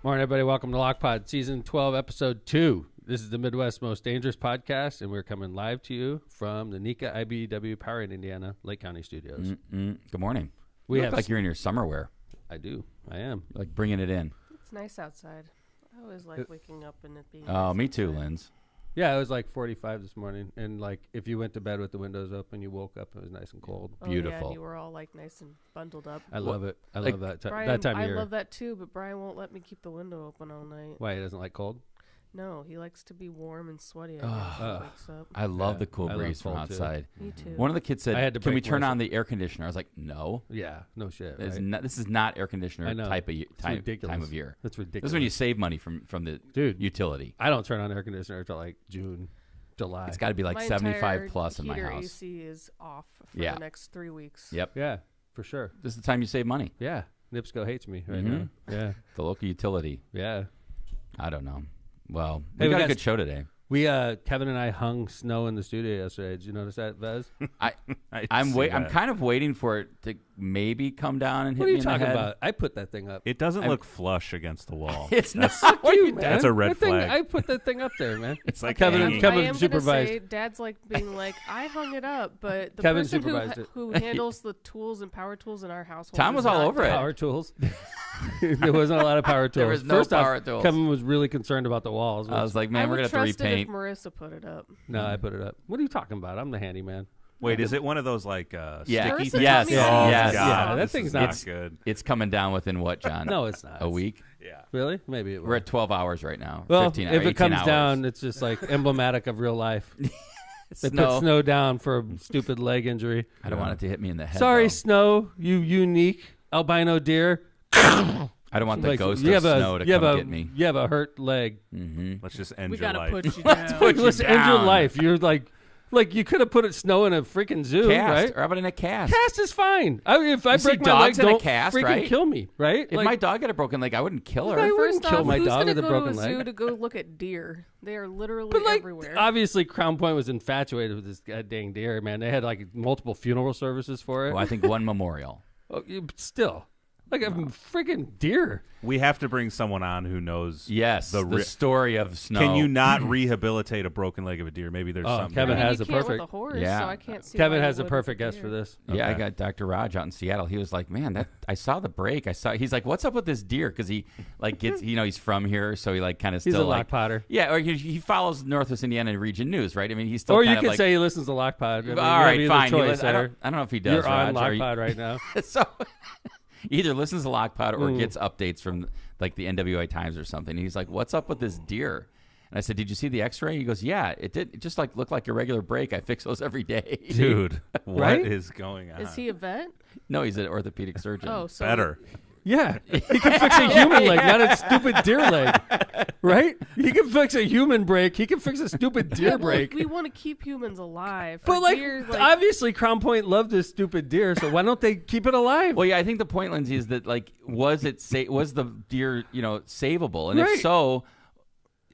Morning, everybody. Welcome to LockPod, Season 12, Episode 2. This is the Midwest's most dangerous podcast, and we're coming live to you from the Nika IBEW Power in Indiana, Lake County Studios. Good morning. We You have look like you're in your summer wear. I do. I am. Like bringing it in. It's nice outside. I always like waking up and it being Oh, nice me too, outside. Linz. Yeah, it was like 45 this morning, and like if you went to bed with the windows open, you woke up, it was nice and cold. Oh, Beautiful. Yeah, and you were all like nice and bundled up. I love it. I like, love that, Brian, that time of I year. love that too, but Brian won't let me keep the window open all night. Why, he doesn't like cold? No, he likes to be warm and sweaty. I Ugh. guess when he wakes up. I love Yeah, the cool I love breeze from cold, too. outside. Me too. One of the kids said, I had to "Can we break turn my- on the air conditioner?" I was like, "No, Yeah, no shit. it's Right? not, this is not air I conditioner know. type of time ridiculous. of year. That's ridiculous. This is when you save money from the Dude, utility. I don't turn on air conditioner until like June, July. It's got to be like my 75 entire plus in my heater house. AC is off for Yeah. the next 3 weeks. Yep, Yeah, for sure. this is the time you save money. Yeah, NIPSCO hates me right Mhm. now. Yeah, The local utility. yeah. I don't know. Well, Hey, we we got a got good show today. We Kevin and I hung snow in the studio yesterday. Did you notice that, Vez? I'm kind of waiting for it to maybe come down and hit What are me you in the talking head. about? I put that thing up. It doesn't look flush against the wall. It's not. Fuck What you, you- man. That's a red That thing- flag. I put that thing up there, man. It's like Kevin hanging. and Kevin I am supervised. Gonna say, Dad's like being like, I hung it up, but the Kevin person supervised it. who handles the tools and power tools in our household. Tom is was all not over it. Dad. Power tools. There wasn't a lot of power tools. There was no First power off, tools. Kevin was really concerned about the walls. I was like, man, I we're would gonna have to trust it if repaint. Marissa put it up. no, I put it up. What are you talking about? I'm the handyman. Wait, is it one of those like Yeah. sticky Marissa things? told Yes. me Yeah. that Oh, Yes. God, Yeah, that this thing's is not not good. It's coming down within what, John? No, it's not. A week. Yeah. Really? Maybe it will. We're at 12 hours right now. Well, 15 if or it 18 comes hours. down, it's just like emblematic of real life. They put Snow. snow down for a stupid leg injury. I don't want it to hit me in the head. Sorry, though. Snow, you unique albino deer. I don't want the Like, ghost you of have snow to you have come a, get me. You have a hurt leg. Mm-hmm. Let's just end We your gotta life. put you down. Put you Let's end your down. life. You're like you could have put snow in a freaking zoo, Cast, right? or how about in a cast? Cast is fine. If I You see break my leg, dogs in a don't cast, freaking right? kill me, right? If my dog had a broken leg, I wouldn't kill her. I wouldn't First kill off, my who's dog gonna with a go broken to a leg. zoo to go look at deer? They are literally But like, everywhere. obviously, Crown Point was infatuated with this dang deer, man. They had like multiple funeral services for it. Well, I think one memorial. Oh, still, like a freaking deer. We have to bring someone on who knows. Yes, the ri- story of snow. Can you not rehabilitate a broken leg of a deer? Maybe there's Oh, something. Kevin I mean, has you a can't perfect- with a horse, Yeah. so I can't see Kevin why has you a would perfect with a guest for deer. this. Yeah, I Okay. got Dr. Raj out in Seattle. He was like, "Man, that I saw the break. He's like, what's up with this deer? Because he like gets, he's from here, so he like kind of He's still a like, lock potter. yeah, or he follows Northwest Indiana Region News, right? I mean, he's still. Or you kind of could like, say he listens to Lockpod. I mean, all you have right, either fine. Choice, I sir. don't know if he does. You're on Raj, or Lockpod right now. so either listens to Lockpod or gets updates from like the NWA Times or something. And he's like, "What's up with this deer?" And I said, "Did you see the X-ray?" He goes, "Yeah, it did. It just like looked like a regular break. I fix those every day." Dude, what is Right? going on? Is he a vet? No, he's an orthopedic surgeon. Oh, so better? Yeah, he can fix a human leg, not a stupid deer leg, right? He can fix a human break. He can fix a stupid deer Well, break. we want to keep humans alive. But For like, deer, obviously, Crown Point loved this stupid deer, so why don't they keep it alive? Well, yeah, I think the point, Lindsay, is that like, was the deer, savable? And Right. if so,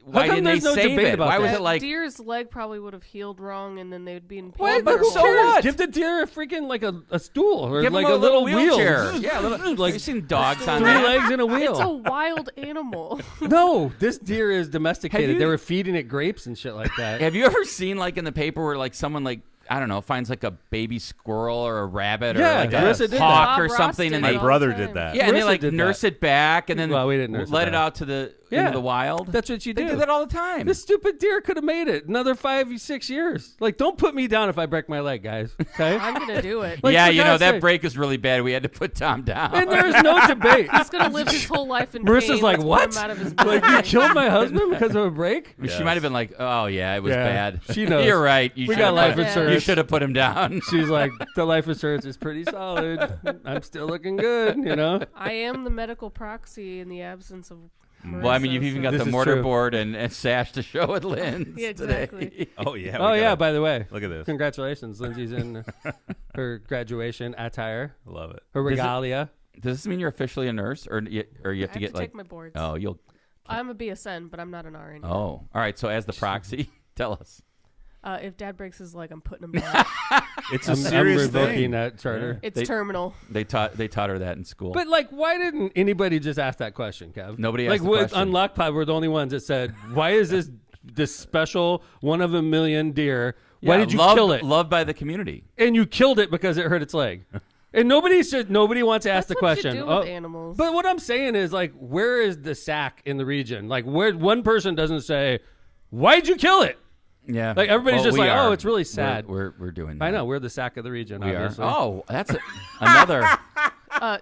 why come didn't they there's no save debate it? about Why was that? it like? deer's leg probably would have healed wrong, and then they'd be in pain. What? their But who so whole cares? what? Give the deer a freaking like a stool or Give like him a little wheelchair. wheel. Yeah, like have you seen dogs on three that? legs and a wheel. It's a wild animal. No, this deer is domesticated. Have you- They were feeding it grapes and shit like that. Have you ever seen like in the paper where like someone like, I don't know, finds like a baby squirrel or a rabbit Yeah, or like Marissa a did hawk that. or Bob something, Ross and did they it My brother all the did time. that. yeah, and they Marissa like did nurse that. it back and then Well, we didn't nurse let it it back. out to the Yeah. into the wild. That's what you do. They do that all the time. This stupid deer could have made it another 5-6 years. Like, don't put me down if I break my leg, guys. Okay? I'm gonna do it. Like, yeah, for God's that sake. break is really bad. We had to put Tom down. And there is no debate. He's gonna live his whole life in Marissa's pain. like, Let's what? Put him out of his Like, you misery. killed my husband because of a break? She might have been like, "Oh yeah, it was Yeah, bad." she knows. You're right. You We should got have life put- insurance. You should have put him down. She's like, the life insurance is pretty solid. I'm still looking good, you know? I am the medical proxy in the absence of. Well, I mean, you've Marissa, even so- got This the is mortar true. board and sash to show at Lynn's Yeah, exactly. today. Oh yeah. Oh, we yeah, gotta- by the way. Look at this. Congratulations. Lindsay's in her graduation attire, Love it. her Does it- regalia. Does this mean you're officially a nurse, or you have I to have get to like? take my boards. Oh, you'll. I'm a BSN, but I'm not an RN. Oh, all right. So as the proxy, tell us. If Dad breaks his leg, I'm putting him down. It's a I'm serious revoking thing. that charter. It's terminal. They taught her that in school. But like, why didn't anybody just ask that question, Kev? Nobody like asked the question. On Lockpod, we're the only ones that said, "Why is this special one of a million deer? Why Yeah, did you loved, kill it?" Loved by the community. And you killed it because it hurt its leg. And nobody wants to ask That's the what question. you do with animals. But what I'm saying is, like, where is the sack in the region? Like, where one person doesn't say, "Why'd you kill it?" Yeah. Like, everybody's just we like, are. "Oh, it's really sad." We're doing that. I know we're the sack of the region. We are. obviously. Oh, that's another.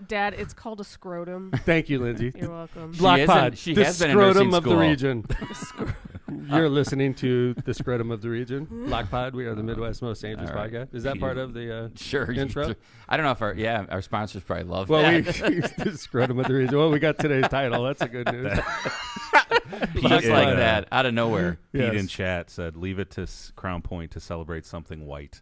Dad, it's called a scrotum. Thank you, Lindsay. You're welcome. Lockpod, She the has been in scrotum nursing of the school. region. You're listening to the scrotum of the region. Lockpod, we are the Midwest most dangerous All right. podcast. Is that part of the Sure. intro? I don't know if our sponsors probably love Well, that. the scrotum of the region. Well, we got today's title. That's a good news. Just Yeah. like that, out of nowhere. Pete Yes. in chat said, "Leave it to Crown Point to celebrate something white."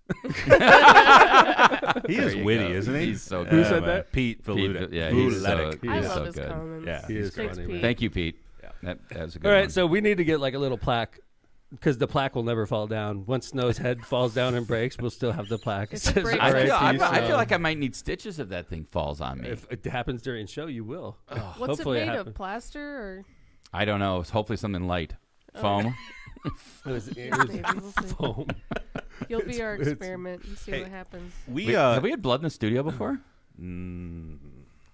He is There you witty, go. isn't he? He's so Who good. said that? Pete Valuta. Yeah, he's Valutic. so, I he's love so his good. comments. Yeah, He is Thanks, funny, Pete. man. Thank you, Pete. Yeah. That was a good All right, one. so we need to get like a little plaque because the plaque will never fall down. Once Snow's head falls down and breaks, we'll still have the plaque. It If it says breaks, I feel, RIP I Snow. feel like I might need stitches if that thing falls on me. If it happens during show, you will. What's Hopefully it made happens. of? Plaster or? I don't know. It's hopefully something light. Foam. It was Maybe we'll see. foam. You'll be our It's- experiment and see Hey, what happens. Have we had blood in the studio before?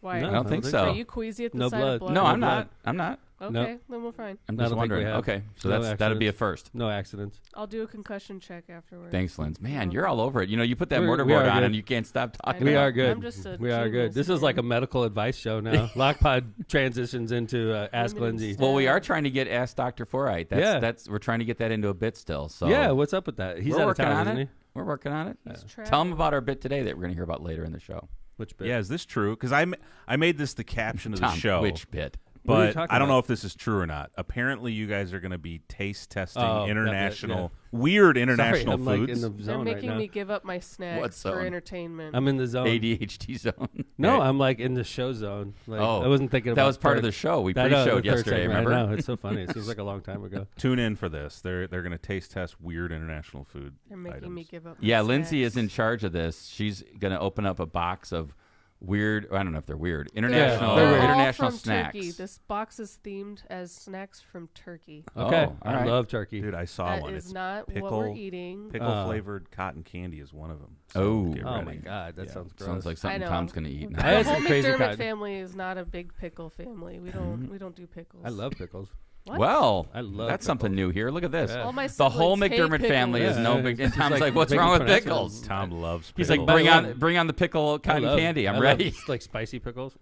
Why? No. I don't think think so. Are you queasy at the No sight blood. of blood? No, I'm blood. not. I'm not. Okay, No. then we're fine. I'm I just don't think we wondering. have. Okay, so No that'd be a accidents. first. No accidents. I'll do a concussion check afterwards. Thanks, Linz. Man, you're all over it. You know, you put that We mortarboard are on good. and you can't stop talking. We know. are good. I'm just a we are good. genius, This is like a man. medical advice show now. Lockpod transitions into Ask Limited Lindsay. stuff. Well, we are trying to get Ask Dr. Forite. We're trying to get that into a bit still. So Yeah, what's up with that? He's we're out of working town, on isn't it. he? We're working on it. He's Tell them traveling. about our bit today that we're going to hear about later in the show. Which bit? Yeah, is this true? Because I made this the caption of the Tom, show. which bit? What are you But talking I don't about? know if this is true or not. Apparently, you guys are going to be taste testing Oh, international, weird international Sorry, I'm foods. like in the They're zone right making now. me give up my snacks What for zone? entertainment. I'm in the zone. ADHD zone. No, Right. I'm like in the show zone. Like, Oh, I wasn't thinking that about was part of third- the show. We that, pre-showed the third yesterday. segment. Remember? I know, it's so funny. It seems like a long time ago. Tune in for this. They're going to taste test weird international food. They're making items. me give up. My Yeah, Lindsay snacks. is in charge of this. She's going to open up a box of weird. I don't know if they're weird. International, they're They're weird. all international from snacks. Turkey. This box is themed as snacks from Turkey. Okay, all I right. love turkey. Dude, I saw That one. is It's not pickle, what we're eating. pickle flavored cotton candy is one of them. Oh. get Oh ready. my god, that Yeah. sounds gross. Sounds like I something know. Tom's going to eat. I The had now. some whole crazy McDermott cotton. family is not a big pickle family. We don't do pickles. I love pickles. What? Well, I love that's something pickles. new here. Look at this. Yeah. All my The whole siblings hate McDermott family is pickles. no Yeah, big. it's And Tom's like like, "What's making wrong with pronouncements. pickles?" Tom loves He's pickles. like, By the way, bring on the pickle cotton I love- candy. I'm I ready." love, like spicy pickles.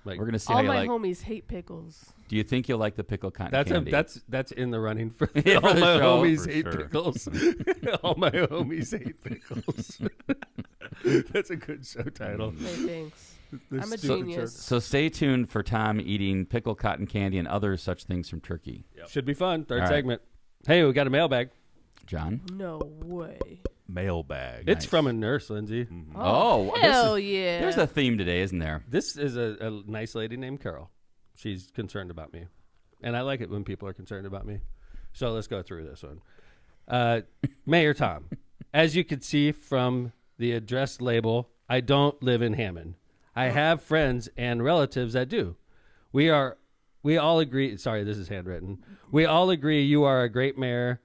Like, We're gonna see All how you my like. homies hate pickles. Do you think you'll like the pickle cotton that's candy? that's in the running for Yeah, for all the my show. homies For hate sure. pickles. All my homies hate pickles. That's a good show title. Hey, thanks. The I'm a stupid genius. So stay tuned for Tom eating pickle cotton candy and other such things from Turkey. joke. Should be fun. Third All right. segment. Hey, we got a mailbag. John? No way. Mailbag. It's from a nurse, Lindsay. Oh, hell yeah. There's a theme today, isn't there? This is a nice lady named Carol. She's concerned about me. And I like it when people are concerned about me. So let's go through this one. Mayor Tom, as you can see from the address label, I don't live in Hammond. I have friends and relatives that do. We all agree. Sorry, this is handwritten. We all agree you are a great mayor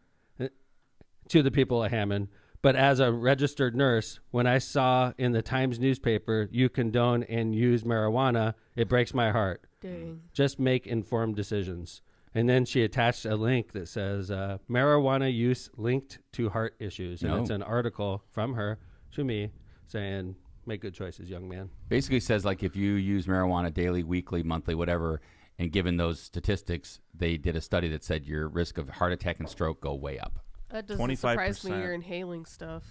to the people of Hammond. But as a registered nurse, when I saw in the Times newspaper you condone and use marijuana, it breaks my heart. Dang. Just make informed decisions. And then she attached a link that says marijuana use linked to heart issues. And it's an article from her to me saying, make good choices, young man. Basically says, like, if you use marijuana daily, weekly, monthly, whatever, and given those statistics, they did a study that said your risk of heart attack and stroke go way up. That doesn't surprise me. 25%. You're inhaling stuff,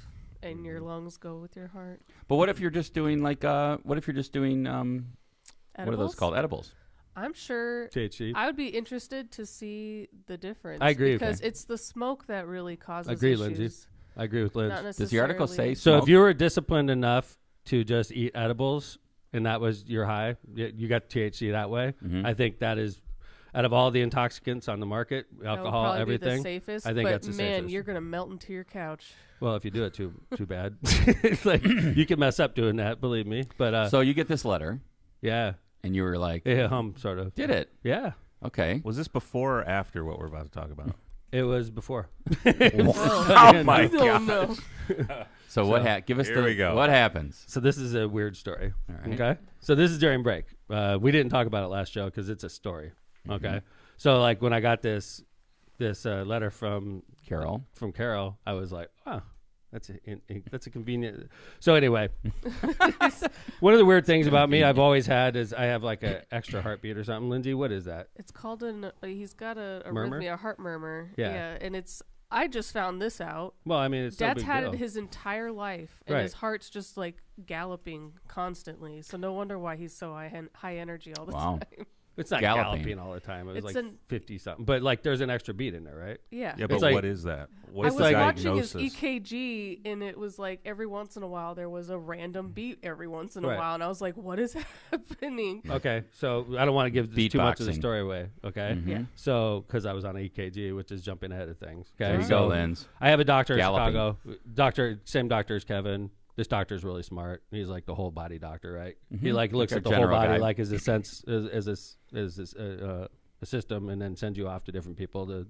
and your lungs go with your heart. But what if you're just doing, like, what are those called? Edibles. I'm sure THC. I would be interested to see the difference. I agree with because you. it's the smoke that really causes Agree, issues. Lindsay. I agree with Liz. Not Does the article necessarily- say So smoke? if you were disciplined enough to just eat edibles and that was your high, you got THC that way, Mm-hmm. I think that is Out of all the intoxicants on the market, That would alcohol, probably everything. Be the safest, I think but that's the man, safest. you're gonna melt into your couch. Well, if you do it too bad, it's like you can mess up doing that. Believe me. But So you get this letter, yeah, and you were like, sort of. did it? Yeah, Okay. Was this before or after what we're about to talk about? it was before. Oh my I don't know. So what? Give us Here we go. what happens. So this is a weird story. All right. Okay. So this is during break. We didn't talk about it last show because it's a story. Okay. So like when I got this letter from Carol. Carol, I was like, oh, that's a convenient. So anyway, one of the weird things about me I've always had is I have like an extra heartbeat or something. Lindsay, what is that? It's called he's got a Murmur? arrhythmia, a heart murmur. Yeah. And I just found this out. Well, I mean, it's no Dad's big had deal. it his entire life, and Right. his heart's just like galloping constantly. So no wonder why he's so high energy all the Wow. time. It's not Galloping. galloping all the time. It was It's like 50 something, but like there's an extra beat in there, right? Yeah. Yeah, but like- what is that? I What's was the watching his diagnosis? EKG, and it was like every once in a while there was a random beat every once in a Right. while, and I was like, "What is happening?" Okay, so I don't want to give too much of the Beatboxing. story away. Okay, Yeah. so because I was on EKG, which is jumping ahead of things. Okay, There you so go, Lens. I have a doctor in Galloping. Chicago. Same doctor as Kevin. This doctor's really smart. He's like the whole body doctor, right? He like looks Like at a the whole general body guy. like as a sense a system, and then sends you off to different people to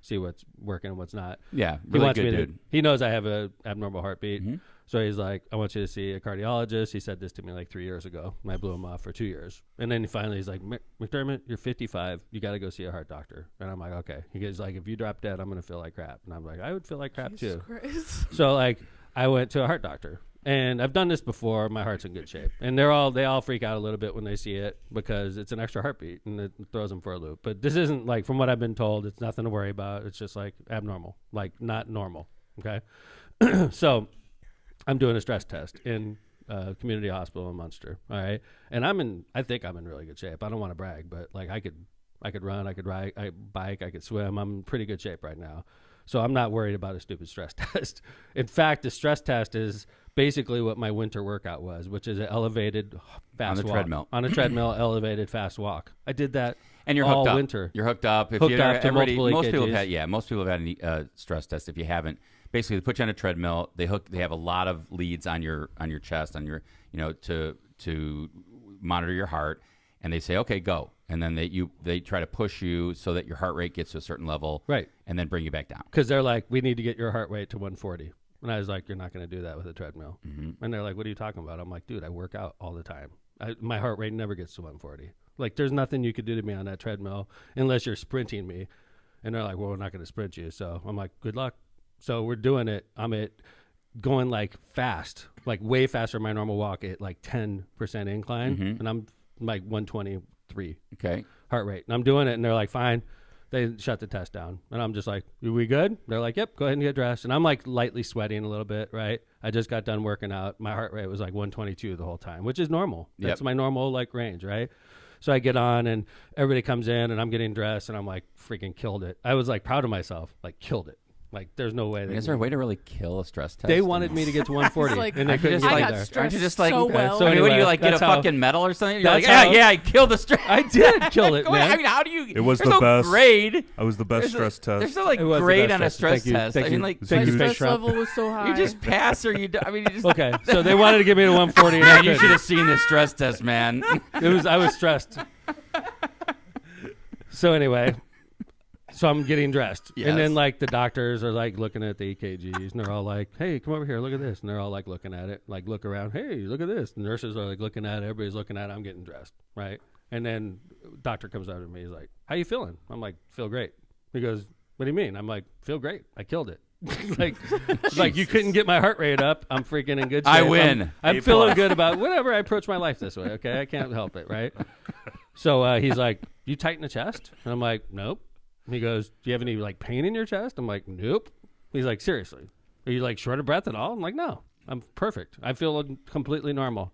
see what's working and what's not. Yeah, He really wants good me to. dude. He knows I have a abnormal heartbeat, Mm-hmm. so he's like, "I want you to see a cardiologist." He said this to me like 3 years ago, and I blew him off for 2 years. And then finally, he's like, "McDermott, you're 55. You got to go see a heart doctor." And I'm like, "Okay." He goes like, "If you drop dead, I'm gonna feel like crap." And I'm like, "I would feel like crap Jesus too." Christ. So like, I went to a heart doctor. And I've done this before. My heart's in good shape, and they all freak out a little bit when they see it because it's an extra heartbeat and it throws them for a loop. But this isn't like, from what I've been told, it's nothing to worry about. It's just like abnormal, like not normal. Okay, so I'm doing a stress test in community hospital in Munster. All right, and I think I'm in really good shape. I don't want to brag, but like I could run, I could ride, I bike, I could swim. I'm in pretty good shape right now. So I'm not worried about a stupid stress test. In fact, the stress test is basically what my winter workout was, which is an elevated fast On the walk. treadmill. On a treadmill, elevated fast walk. I did that And you're all hooked up. winter. You're hooked up. If Hooked you're up to multiple most people have EKGs. had, most people have had a stress test. If you haven't, basically they put you on a treadmill. They have a lot of leads on your chest, on your to monitor your heart, and they say, okay, go. And then they try to push you so that your heart rate gets to a certain level, Right. and then bring you back down. Because they're like, we need to get your heart rate to 140. And I was like, you're not going to do that with a treadmill. Mm-hmm. And they're like, what are you talking about? I'm like, dude, I work out all the time. My heart rate never gets to 140. Like, there's nothing you could do to me on that treadmill unless you're sprinting me. And they're like, well, we're not going to sprint you. So I'm like, good luck. So we're doing it. I'm going like fast, like way faster than my normal walk at like 10% incline. And I'm like 123 Okay. heart rate. And I'm doing it. And they're like, fine. They shut the test down. And I'm just like, are we good? They're like, yep, go ahead and get dressed. And I'm like lightly sweating a little bit, right? I just got done working out. My heart rate was like 122 the whole time, which is normal. That's Yep. my normal like range, right? So I get on and everybody comes in and I'm getting dressed and I'm like freaking killed it. I was like proud of myself, like killed it. Like there's no way. Is there a way to really kill a stress test? They wanted me to get to 140 It's like, and they Aren't you couldn't just get I me got there. Aren't stressed you just like, so well. So I mean, what do you anyway, like get a that's how- fucking medal or something? You're like, that's how- yeah, I killed the stress. I did kill it, man. I mean, how do you? It was there's the no best. grade. It was the best stress There's test. no like It was the grade best on a test. stress Thank you. test. Thank I mean, you. like Thank My you, stress Trump. level was so high. you just pass or you. I mean, you just. Okay, so they wanted to get me to 140. and I Man, you couldn't. should have seen this stress test, man. I was stressed. So anyway, so I'm getting dressed. Yes. And then like the doctors are like looking at the EKGs and they're all like, hey, come over here, look at this. And they're all like looking at it, like look around, hey, look at this. The nurses are like looking at it, everybody's looking at it, I'm getting dressed, right? And then doctor comes over to me, he's like, how you feeling? I'm like, feel great. He goes, what do you mean? I'm like, feel great. I killed it. like you couldn't get my heart rate up. I'm freaking in good shape. I win. I'm A feeling plus. good about whatever. I approach my life this way. Okay, I can't help it, right? So he's like, you tighten the chest? And I'm like, nope. And he goes, do you have any like pain in your chest? I'm like, nope. He's like, seriously? Are you like short of breath at all? I'm like, no, I'm perfect. I feel completely normal.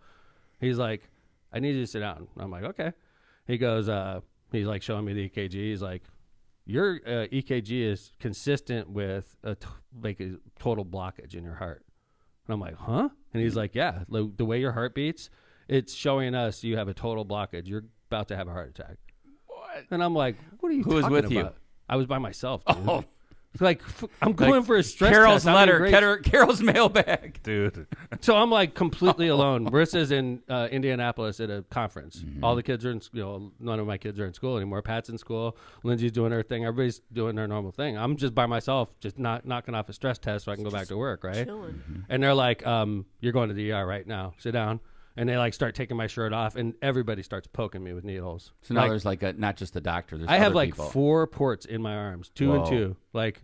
He's like, I need you to sit down. I'm like, okay. He goes, he's like showing me the EKG. He's like, your EKG is consistent with a total blockage in your heart. And I'm like, huh? And he's like, yeah, the way your heart beats, it's showing us you have a total blockage. You're about to have a heart attack. And I'm like, what are you Who was talking with about? you? I was by myself, dude. Oh. It's like, I'm going for a stress Carol's test. letter, Carol's mailbag. Dude. So I'm like completely alone. Marissa's in Indianapolis at a conference. All the kids are in, none of my kids are in school anymore. Pat's in school. Lindsay's doing her thing. Everybody's doing their normal thing. I'm just by myself, just not knocking off a stress test so I can go back to work, right? Chilling. And they're like, you're going to the ER right now. Sit down. And they like start taking my shirt off, and everybody starts poking me with needles. So now there's like not just the doctor. There's I have other like people. 4 ports in my arms, 2 and Whoa. 2, like,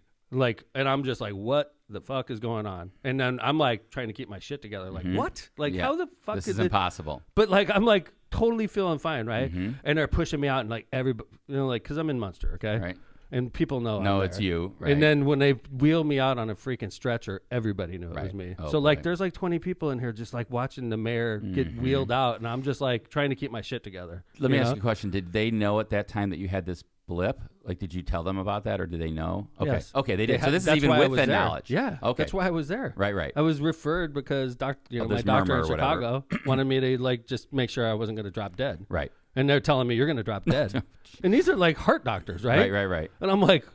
and I'm just like, what the fuck is going on? And then I'm like trying to keep my shit together, like what? Like Yeah. how the fuck This is is it? impossible. But like I'm like totally feeling fine, right? And they're pushing me out, and like everybody, like because I'm in Munster, okay, Right. and people know. No, I'm it's there. you. Right. And then when they wheel me out on a freaking stretcher, everybody knew it was Right. me. Oh, so like, boy. there's like 20 people in here just like watching the mayor get wheeled out, and I'm just like trying to keep my shit together. Let me you ask know? you a question. Did they know at that time that you had this blip? Like, did you tell them about that, or did they know? Okay. Yes. Okay, they did. So had- this is that's even why I with was that there. knowledge. Yeah. Okay. That's why I was there. Right. I was referred because my this doctor murmur in or whatever. Chicago wanted me to like just make sure I wasn't going to drop dead. Right. And they're telling me you're going to drop dead. And these are like heart doctors, right? Right. And I'm like,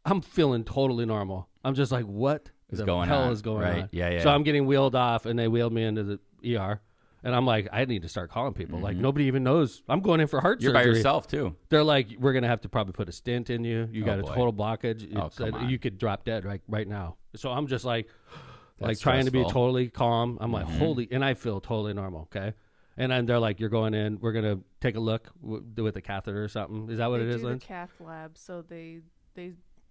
I'm feeling totally normal. I'm just like, what the going hell on? is going Right. on? Yeah. So I'm getting wheeled off, and they wheeled me into the ER. And I'm like, I need to start calling people. Like, nobody even knows. I'm going in for heart You're surgery. by yourself too. They're like, we're going to have to probably put a stent in you. You got a boy. total blockage. Oh, It's, come on. you could drop dead right now. So I'm just like That's trying to be stressful. totally calm. I'm like, holy, and I feel totally normal. Okay. And then they're like, you're going in. We're going to take a look with a catheter or something. Is that what They it is, do the Lynn? cath lab, so they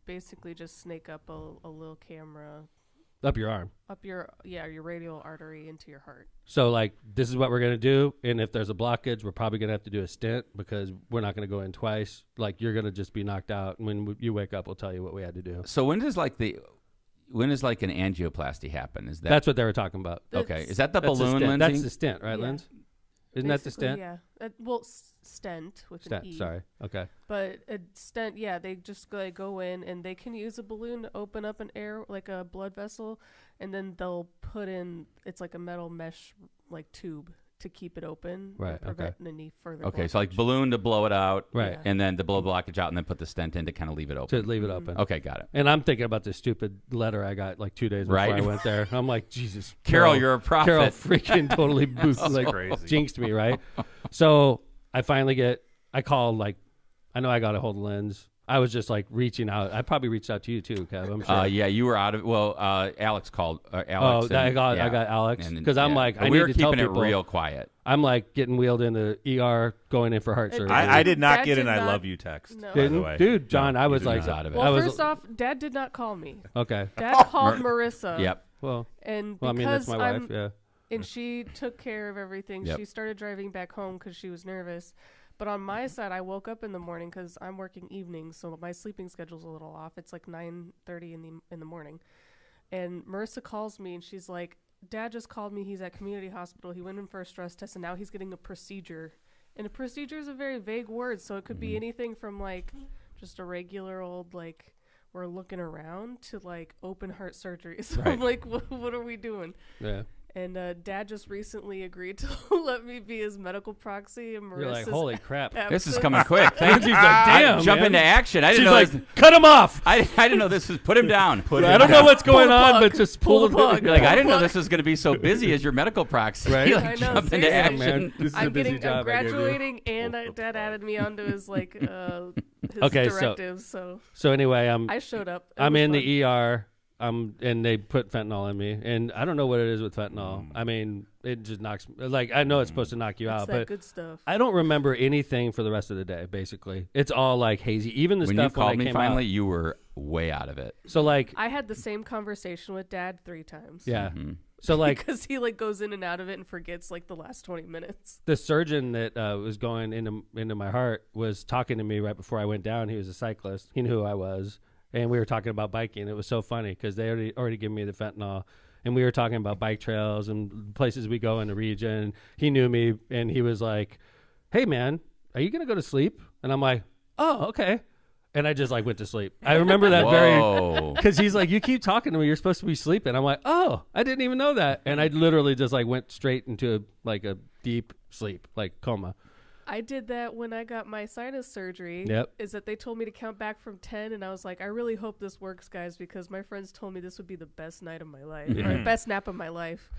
basically just snake up a little camera Up your arm. up your radial artery into your heart. So like, this is what we're going to do. And if there's a blockage, we're probably going to have to do a stent because we're not going to go in twice. Like, you're going to just be knocked out. And when you wake up, we'll tell you what we had to do. So when does like an angioplasty happen? Is that That's what they were talking about. okay? Is that the That's balloon, stent. Lindsay? That's the stent, right, Yeah. Linz? Isn't that the Basically, stent? Yeah. Stent with Stent, an E. sorry. Okay. But a stent, yeah, they just like go in and they can use a balloon to open up an air, like a blood vessel, and then they'll put in, it's like a metal mesh like tube to keep it open, Right, and prevent any further. Okay, so like blockage. balloon to blow it out, Right. Yeah. and then to blow the blockage out, and then put the stent in to kind of leave it To open. leave it open. Okay, got it. And I'm thinking about this stupid letter I got like 2 days before Right. I went there. I'm like, Jesus. Carol, you're a prophet. Carol freaking totally like crazy. jinxed me, right? So I finally I called, like, I know I got a hold of Lynn's. I was just like reaching out. I probably reached out to you too, Kev. I'm sure. Yeah, you were out of. Well, Alex called. Oh, Alex. I got yeah. Alex And- because I'm yeah. like, But I we need were to tell keeping people. it real quiet. I'm like getting wheeled into ER, going in for heart surgery. I did not Dad get did an I not- love you text. No. By the Didn't? way. Dude, John, No, I you was did like, not. out of it. Well, I was first off, Dad did not call me. okay. Dad called Marissa. Yep. Well, And I mean, that's because my I'm, wife. Yeah. and she took care of everything. Yep. She started driving back home because she was nervous. But on my side, I woke up in the morning because I'm working evenings, so my sleeping schedule's a little off. It's like 9:30 in the morning, and Marissa calls me and she's like, "Dad just called me. He's at community hospital. He went in for a stress test, and now he's getting a procedure." And a procedure is a very vague word, so it could be anything from like just a regular old like we're looking around to like open heart surgery. So I'm like, what are we doing? Yeah. And Dad just recently agreed to let me be his medical proxy. And You're like, Marissa's holy crap. This is absence. coming quick. Thank you. She's like, damn, Jump man. into action. I didn't She's know. like, this, cut him off. I didn't know this was. Put him down. I don't know what's going the on, plug. but just Pull pull the plug. You're like, I didn't know Plug. this was going to be so busy as your medical proxy. Right? Like, I know, jump into seriously. Yeah, action. man. This is a I'm busy getting, job I'm I gave you. graduating, and Dad added me onto his like his Okay, so- directives. So So anyway, I showed up. It I'm was in fun. the ER. And they put fentanyl in me, and I don't know what it is with fentanyl. I mean, it just knocks. Like, I know it's supposed to knock you It's out, that but good stuff. I don't remember anything for the rest of the day. Basically, it's all like hazy. Even the When you stuff called when I me came finally, out. you were way out of it. So like, I had the same conversation with Dad 3 times. yeah. Mm-hmm. So like, Because he like goes in and out of it and forgets like the last 20 minutes. the surgeon that was going into my heart was talking to me right before I went down. He was a cyclist. He knew who I was. And we were talking about biking. It was so funny because they already given me the fentanyl. And we were talking about bike trails and places we go in the region. He knew me, and he was like, hey, man, are you going to go to sleep? And I'm like, oh, okay. And I just like went to sleep. I remember that Whoa. because he's like, you keep talking to me. You're supposed to be sleeping. I'm like, oh, I didn't even know that. And I literally just like went straight into like a deep sleep, like coma. I did that when I got my sinus surgery. Yep. Is that they told me to count back from 10, and I was like, I really hope this works, guys, because my friends told me this would be the best night of my life, or the best nap of my life.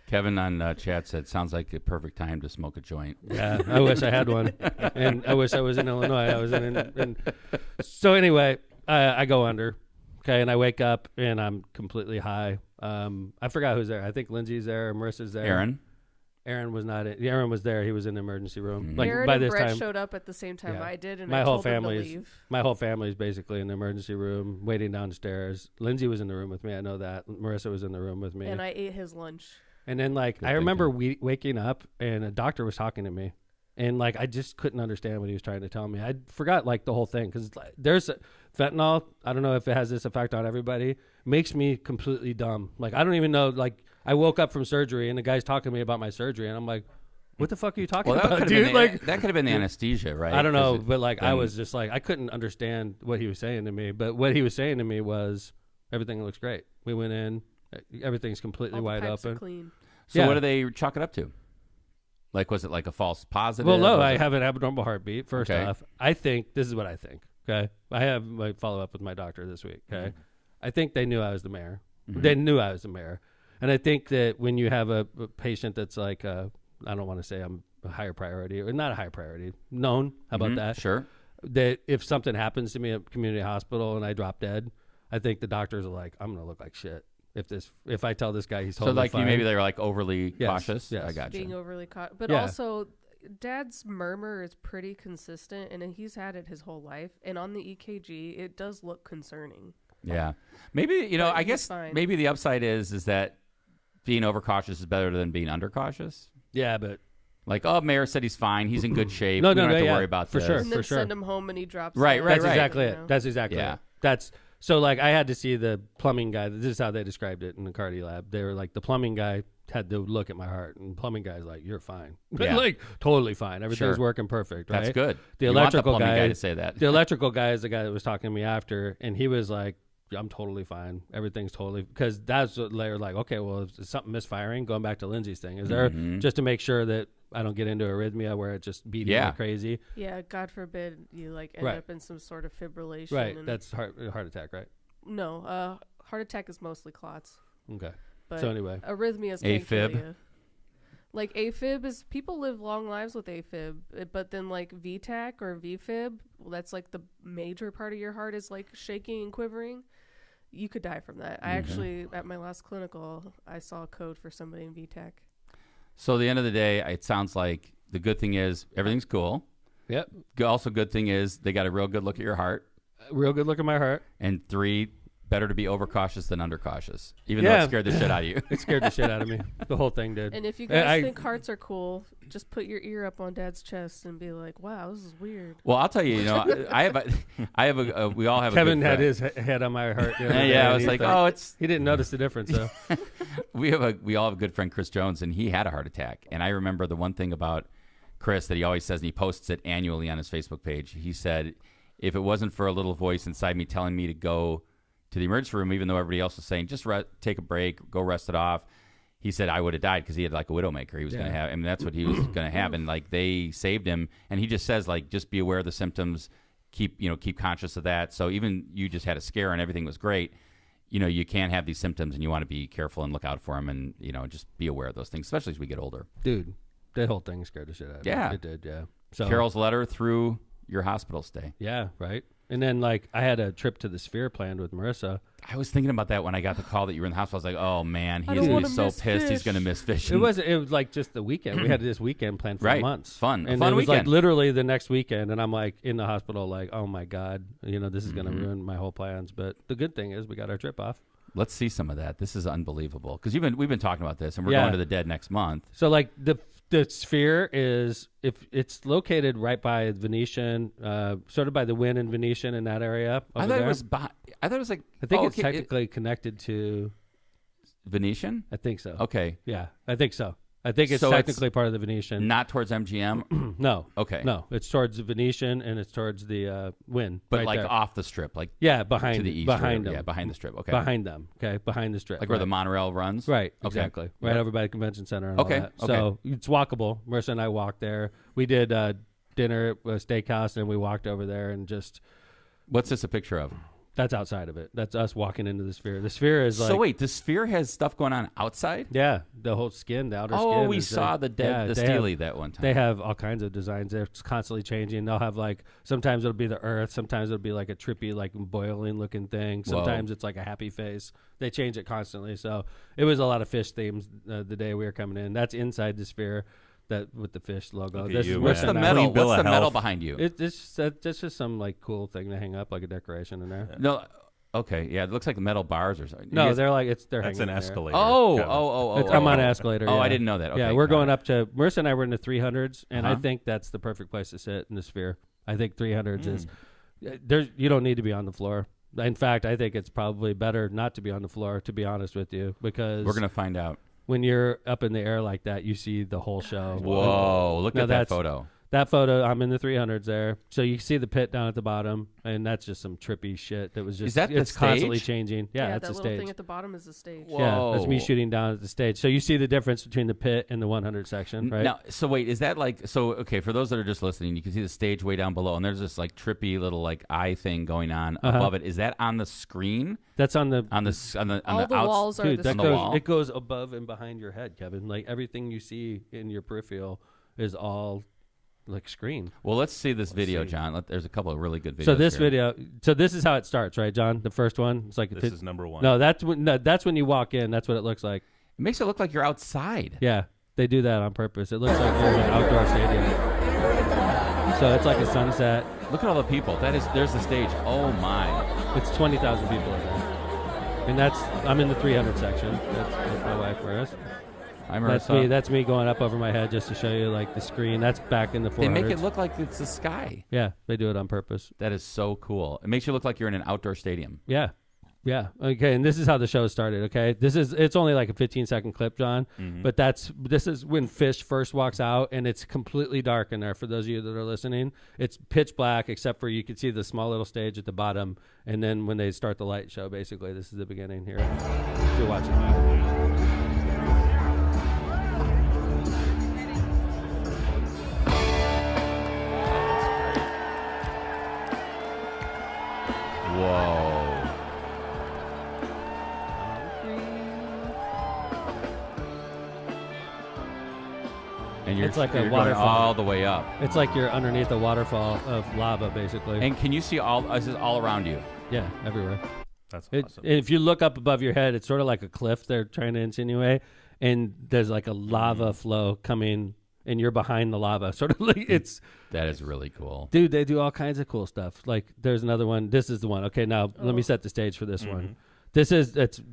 Kevin on chat said, sounds like a perfect time to smoke a joint. Yeah, I wish I had one. And I wish I was in Illinois. I was in So anyway, I go under. Okay, and I wake up, and I'm completely high. I forgot who's there. I think Lindsay's there. Marissa's there. Aaron was not in. Aaron was there. He was in the emergency room. Mm-hmm. Like Aaron by and this Brett time, showed up at the same time I did, and my I whole told them to family's leave. my whole family's basically in the emergency room, waiting downstairs. Lindsay was in the room with me. I know that. Marissa was in the room with me. And I ate his lunch. And then, like, I remember waking up, and a doctor was talking to me. And, like, I just couldn't understand what he was trying to tell me. I forgot, like, the whole thing. Because there's fentanyl. I don't know if it has this effect on everybody. Makes me completely dumb. Like, I don't even know. Like, I woke up from surgery, and the guy's talking to me about my surgery. And I'm like, what the fuck are you talking about, dude? Like, that could have been the anesthesia, right? I don't know. But, like, I was just like, I couldn't understand what he was saying to me. But what he was saying to me was, everything looks great. We went in. Everything's completely All the wide pipes are open. clean. So what do they chalk it up to? Like, was it like a false positive? Well, no, I have an abnormal heartbeat, first Okay. off. I think, this is what I think, okay? I have my follow-up with my doctor this week, okay? I think they knew I was the mayor. They knew I was the mayor. And I think that when you have a patient that's like, I don't want to say I'm a higher priority, or not a high priority, known, how about that? Sure. That if something happens to me at community hospital and I drop dead, I think the doctors are like, I'm going to look like shit. If I tell this guy he's totally So like fine. maybe they were like overly Yes, cautious. yes. I got Being you. overly caught. But Yeah. also, Dad's murmur is pretty consistent, and he's had it his whole life. And on the EKG, it does look concerning. Yeah, maybe But I he's guess fine. maybe the upside is that being overcautious is better than being undercautious. Yeah, but Like, oh, Mayor said he's fine. He's in good shape. No, we don't have to yeah, worry about for this. sure. And then send him home, and he drops Right, dead, right, that's exactly you it. know? That's exactly Yeah. it. That's so like I had to see the plumbing guy. This is how they described it in the cardio lab. They were like, the plumbing guy had to look at my heart, and the plumbing guy's like, you're fine. Yeah. Like totally fine. Everything's Sure. working perfect, right? That's good. The You want electrical plumbing guy guy to say that. The electrical guy is the guy that was talking to me after, and he was like, I'm totally fine. Everything's totally, because that's what they're like, okay, well, is something misfiring? Going back to Lindsay's thing, is there just to make sure that I don't get into arrhythmia where it just beating like crazy? Yeah, God forbid you like end Right. up in some sort of fibrillation. Right. And That's heart attack, right? no, heart attack is mostly clots. Okay. But So anyway. arrhythmias can kill AFib. you. Like AFib is, people live long lives with AFib, but then like VTAC or VFib, well, that's like the major part of your heart is like shaking and quivering. You could die from that. I actually, at my last clinical, I saw a code for somebody in VTAC. So at the end of the day, it sounds like the good thing is everything's cool. Yep. Also, good thing is they got a real good look at your heart. Real good look at my heart. And 3, better to be overcautious than undercautious, even though it scared the shit out of you. It scared the shit out of me. The whole thing did. And if you guys think hearts are cool, just put your ear up on Dad's chest and be like, "Wow, this is weird." Well, I'll tell you, we all have. Kevin a good had friend. his head on my heart. The other day, Yeah, I and was he like, thought- he didn't notice the difference though. We all have a good friend, Chris Jones, and he had a heart attack. And I remember the one thing about Chris that he always says, and he posts it annually on his Facebook page. He said, if it wasn't for a little voice inside me telling me to go to the emergency room, even though everybody else was saying, just take a break, go rest it off, he said I would have died because he had like a widowmaker. He was going to have, I mean, that's what he was going to have. And like they saved him. And he just says, like, just be aware of the symptoms, keep conscious of that. So even you just had a scare and everything was great, you can have these symptoms and you want to be careful and look out for them and, just be aware of those things, especially as we get older. Dude, that whole thing scared the shit out of me. Yeah. It did, yeah. So Carol's letter through your hospital stay. Yeah, right. And then like I had a trip to the Sphere planned with Marissa. I was thinking about that when I got the call that you were in the hospital. I was like, oh man, I he's don't going to wanna be so miss pissed. He's fish. going to miss fishing. It was like just the weekend. We had this weekend planned for Right. months. Fun. A And fun it was like weekend. literally the next weekend, and I'm like in the hospital, like, oh my god, this is gonna ruin my whole plans. But the good thing is we got our trip off. Let's see some of that. This is unbelievable because we've been talking about this, and we're Yeah. going to the Dead next month. So like the Sphere is, if it's located right by Venetian, sort of by the Wynn and Venetian in that area. I thought it was. I thought it was like. I think it's okay, technically connected to. Venetian. I think so. Okay, Yeah, I think so. I think it's So it's technically part of the Venetian. not towards MGM. No. Okay, No, it's towards the Venetian and it's towards the Wynn. but right like there. off the strip, like Yeah, behind to the east, behind or, them. yeah, behind the strip. Okay, Behind them. Okay, behind the strip. like where the right. monorail runs. Right, Okay. exactly. Right Yeah. over by the convention center and Okay, all that. okay. So it's walkable. Marissa and I walked there. We did dinner at a steakhouse, and we walked over there and just. What's this a picture of? That's outside of it. That's us walking into the Sphere. The Sphere is like. So wait, the Sphere has stuff going on outside? Yeah, the whole skin, the outer skin. Oh, we is saw like, the Steely that one time. They have all kinds of designs. They're constantly changing. They'll have like sometimes it'll be the Earth, sometimes it'll be like a trippy, like boiling looking thing. Sometimes it's like a happy face. They change it constantly. So it was a lot of fish themes the day we were coming in. That's inside the Sphere. That with the fish logo. What's the metal? What's the metal behind you? It's just some like cool thing to hang up, like a decoration in there. Yeah. No, okay, yeah, it looks like the metal bars or something. No, they're like they're that's hanging an escalator. Oh! I'm on an escalator. Oh, yeah. I didn't know that. Okay, yeah, we're going up to Marissa and I were in the 300s, and I Uh-huh. think that's the perfect place to sit in the Sphere. I think 300s is there's you don't need to be on the floor. In fact, I think it's probably better not to be on the floor, to be honest with you, because We're gonna find out. when you're up in the air like that, you see the whole show. Whoa! Look No, at that that's- photo. That photo, I'm in the 300s there, so you see the pit down at the bottom, and that's just some trippy shit that was just. Is that the it's constantly stage? changing. Yeah, that that's the little stage. thing at the bottom is the stage. Whoa. Yeah, that's me shooting down at the stage. So you see the difference between the pit and the 100 section, right? Now, so wait, is that like so? Okay, for those that are just listening, you can see the stage way down below, and there's this like trippy little like eye thing going on above it. Is that on the screen? That's on the On the All the walls are dude. the That on the goes. wall? It goes above and behind your head, Kevin. Like everything you see in your peripheral is all like screen. Well, let's see this video, John. There's a couple of really good videos. So this here. video. So this is how it starts, right, John? The first one. It's like This is number one. No, that's when you walk in. That's what it looks like. It makes it look like you're outside. Yeah, they do that on purpose. It looks like you're in an outdoor stadium. So it's like a sunset. Look at all the people. There's the stage. Oh my! It's 20,000 people in there. And I'm in the 300 section. That's my wife, Maris. I'm That's me going up over my head just to show you like the screen. That's back in the 400s. They make it look like it's the sky. Yeah, they do it on purpose. That is so cool. It makes you look like you're in an outdoor stadium. Yeah. Yeah. Okay. And this is how the show started. Okay. It's only like a 15-second clip, John. Mm-hmm. But this is when Fish first walks out, and it's completely dark in there. For those of you that are listening, it's pitch black except for you can see the small little stage at the bottom. And then when they start the light show, basically, this is the beginning here. If you're watching. Whoa! And It's like a you're going waterfall. all the way up. It's like you're underneath a waterfall of lava, basically. And can you see this is all around you? Yeah, everywhere. That's And awesome. if you look up above your head, it's sort of like a cliff they're trying to insinuate, and there's like a lava flow coming, and you're behind the lava. Sort of like it's, That is really cool. dude, they do all kinds of cool stuff. Like there's another one. This is the one. Okay, now let me set the stage for this one. It's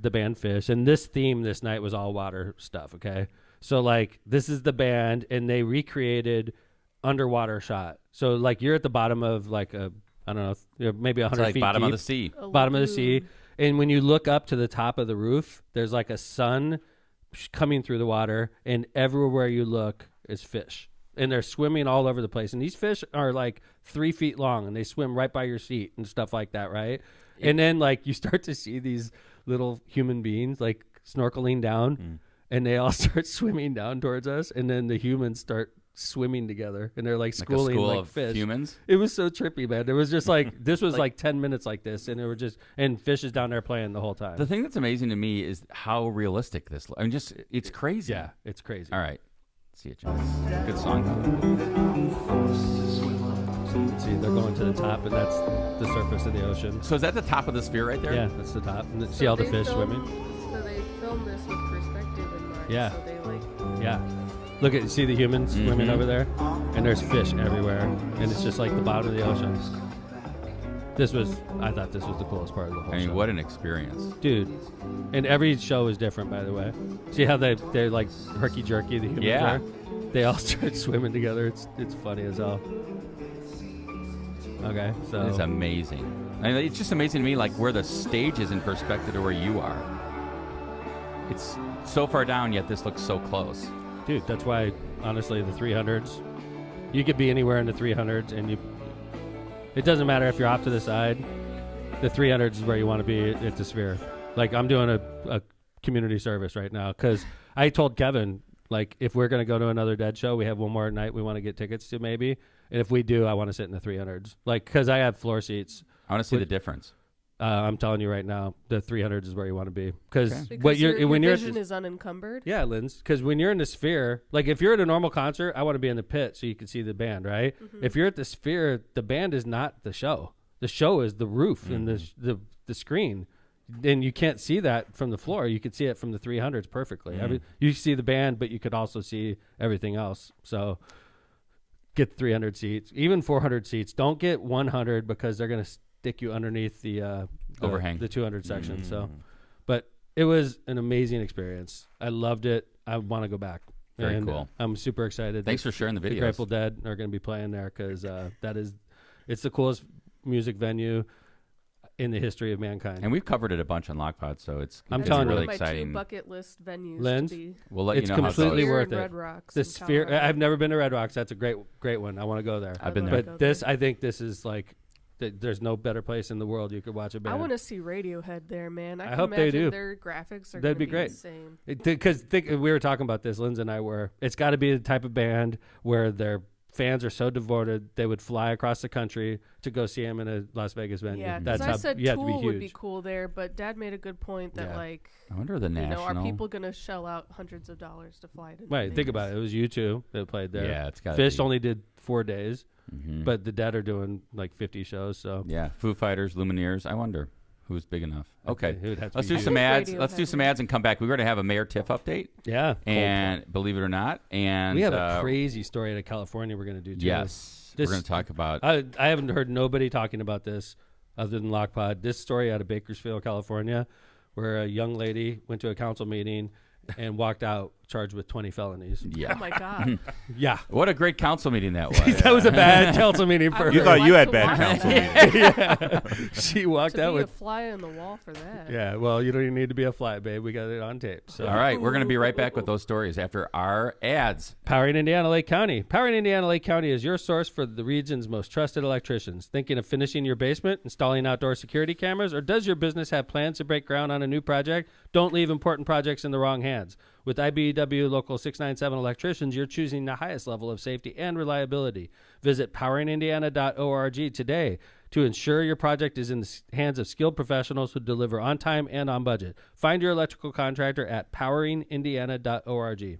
the band Fish, and this theme this night was all water stuff. Okay, so like this is the band, and they recreated underwater shot. So like you're at the bottom of like a, I don't know, maybe 100 It's like feet bottom deep. of the sea. Bottom of the sea. And when you look up to the top of the roof, there's like a sun coming through the water, and everywhere you look is fish. And they're swimming all over the place. And these fish are like 3 feet long, and they swim right by your seat and stuff like that, right? And then like you start to see these little human beings like snorkeling down, and they all start swimming down towards us, and then the humans start swimming together, and they're like Like a schooling school like of fish. humans. It was so trippy, man. It was just like this was like 10 minutes like this, and it were just and Fish is down there playing the whole time. The thing that's amazing to me is how realistic this. I mean, just it's crazy. Yeah, it's crazy. All right. See it, John. Good song. So you can see they're going to the top, and that's the surface of the ocean. So is that the top of the sphere right there? Yeah, that's the top. And see all the fish swimming. So they filmed this with perspective in mind. Yeah. So they like. Yeah. Look at see the humans swimming over there, and there's fish everywhere, and it's just like the bottom of the ocean. I thought this was the coolest part of the whole I mean, show. what an experience. Dude, and every show is different, by the way. See how they're like herky jerky, the humans Yeah. are? They all start swimming together. It's funny as hell. Okay, so It's amazing. I mean, it's just amazing to me, like where the stage is in perspective to where you are. It's so far down, yet this looks so close. dude, that's why honestly the 300s, you could be anywhere in the 300s, and it doesn't matter if you're off to the side. The 300s is where you want to be at the Sphere. Like I'm doing a community service right now because I told Kevin, like, if we're going to go to another Dead show, we have one more night we want to get tickets to maybe. And if we do, I want to sit in the 300s. Like, because I have floor seats. I want to see the difference. I'm telling you right now, the 300s is where you want to be. Because Because your when you're vision is unencumbered. yeah, Linz. Because when you're in the Sphere, like if you're at a normal concert, I want to be in the pit so you can see the band, right? If you're at the Sphere, the band is not the show. The show is the roof and the screen. And you can't see that from the floor. You could see it from the 300s perfectly. You see the band, but you could also see everything else. So get 300 seats, even 400 seats. Don't get 100 because they're going to stick you underneath the overhang, the 200 section. So, but it was an amazing experience. I loved it. I want to go back. Very cool. I'm super excited. Thanks for sharing the videos. The Grateful Dead are going to be playing there because it's the coolest music venue in the history of mankind. And we've covered it a bunch on Lockpod, so I'm it's telling you, really my exciting. two bucket list venues. Linz? To be We'll let It's you know how it completely goes. worth Sphere it. and Red Rocks. The in Sphere. Colorado. I've never been to Red Rocks. That's a great one. I want to go there. I've been I'd there. love to But go this, there. I think this is like, there's no better place in the world you could watch a band. I want to see Radiohead there, man. I can hope they imagine do. Their graphics are That'd gonna be great. Insane. Because we were talking about this, Linz and I were. It's got to be the type of band where their fans are so devoted they would fly across the country to go see him in a Las Vegas venue. Yeah, That's because I how said you have to be Tool huge. would be cool there, but Dad made a good point that Yeah. like, I wonder the you know, national. are people gonna shell out hundreds of dollars to fly to? Right, think Vegas? about it. It was U2 that played there. Yeah, it's got Fish be. only did 4 days, Mhm. but the Dead are doing like 50 shows. So Yeah, Foo Fighters, Lumineers. I wonder who's big enough. Okay, it would have to let's be do huge. some ads. Radiohead, Let's do some ads and come back. We're going to have a Mayor Tiff update, Yeah, and believe it or not, and we have a crazy story out of California we're going to do too. yes, This- we're going to talk about. I haven't heard nobody talking about this other than Lockpod. This story out of Bakersfield, California, where a young lady went to a council meeting and walked out charged with 20 felonies. Yeah, Oh my god! Yeah. what a great council meeting that was. That was a bad council meeting I for would You her. thought you like had to bad watch counsel that. meeting. She walked To out be a with. fly on the wall for that. Yeah, well, you don't even need to be a fly, babe. We got it on tape. So. All right, we're going to be right back with those stories after our ads. Powering Indiana Lake County. Powering Indiana Lake County is your source for the region's most trusted electricians. Thinking of finishing your basement, installing outdoor security cameras, or does your business have plans to break ground on a new project? Don't leave important projects in the wrong hands. With IBEW Local 697 electricians, you're choosing the highest level of safety and reliability. Visit poweringindiana.org today to ensure your project is in the hands of skilled professionals who deliver on time and on budget. Find your electrical contractor at poweringindiana.org.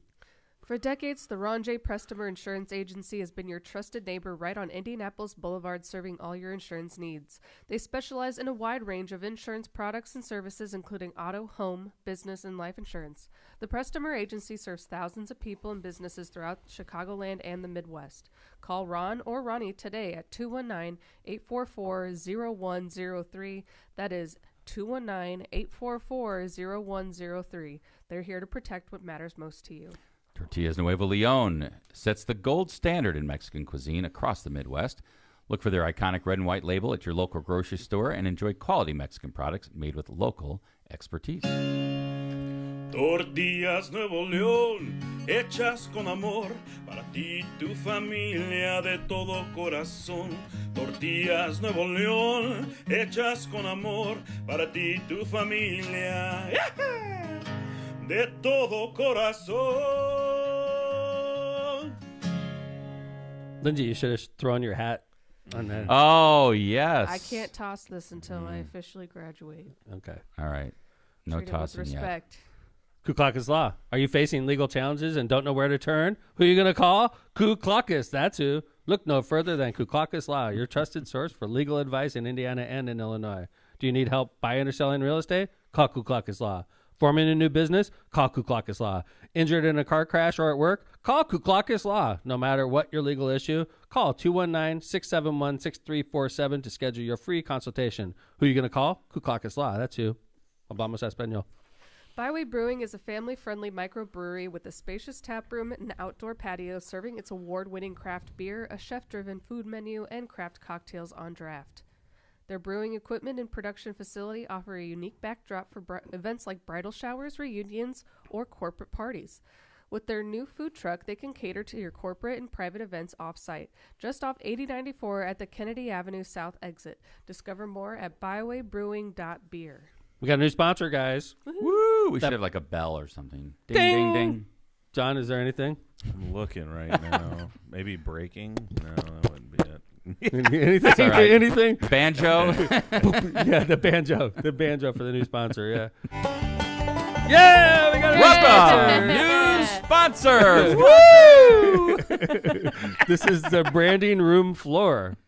For decades, the Ron J. Prestimer Insurance Agency has been your trusted neighbor right on Indianapolis Boulevard, serving all your insurance needs. They specialize in a wide range of insurance products and services, including auto, home, business, and life insurance. The Prestimer Agency serves thousands of people and businesses throughout Chicagoland and the Midwest. Call Ron or Ronnie today at 219-844-0103. That is 219-844-0103. They're here to protect what matters most to you. Tortillas Nuevo Leon sets the gold standard in Mexican cuisine across the Midwest. Look for their iconic red and white label at your local grocery store and enjoy quality Mexican products made with local expertise. Tortillas Nuevo León, hechas con amor, para ti y tu familia de todo corazón. Tortillas Nuevo León, hechas con amor, para ti y tu familia, de todo corazón. Lindsay, you should have thrown your hat on that. Oh, yes. I can't toss this until I officially graduate. Okay. All right. No Treat it with tossing yet. respect. Ku Klux Law. Are you facing legal challenges and don't know where to turn? Who are you going to call? Ku Klux. That's who. Look no further than Ku Klux Law, your trusted source for legal advice in Indiana and in Illinois. Do you need help buying or selling real estate? Call Ku Klux Law. Forming a new business? Call Ku Klux Law. Injured in a car crash or at work? Call Ku Klux Law. No matter what your legal issue, call 219-671-6347 to schedule your free consultation. Who are you going to call? Ku Klux Law. That's who. Obama Espanol. Byway Brewing is a family-friendly microbrewery with a spacious tap room and outdoor patio serving its award-winning craft beer, a chef-driven food menu, and craft cocktails on draft. Their brewing equipment and production facility offer a unique backdrop for events like bridal showers, reunions, or corporate parties. With their new food truck, they can cater to your corporate and private events off-site, just off 8094 at the Kennedy Avenue South exit. Discover more at bywaybrewing.beer. We got a new sponsor, guys. Woo! We should have like a bell or something. Ding, ding, ding. John, is there anything? I'm looking right now. Maybe breaking? No, that wouldn't be it. Anything? all right. Anything? Banjo. Yeah, the banjo for the new sponsor. Yeah. Yeah, we got a Welcome, new sponsors. Woo! This is the branding room floor.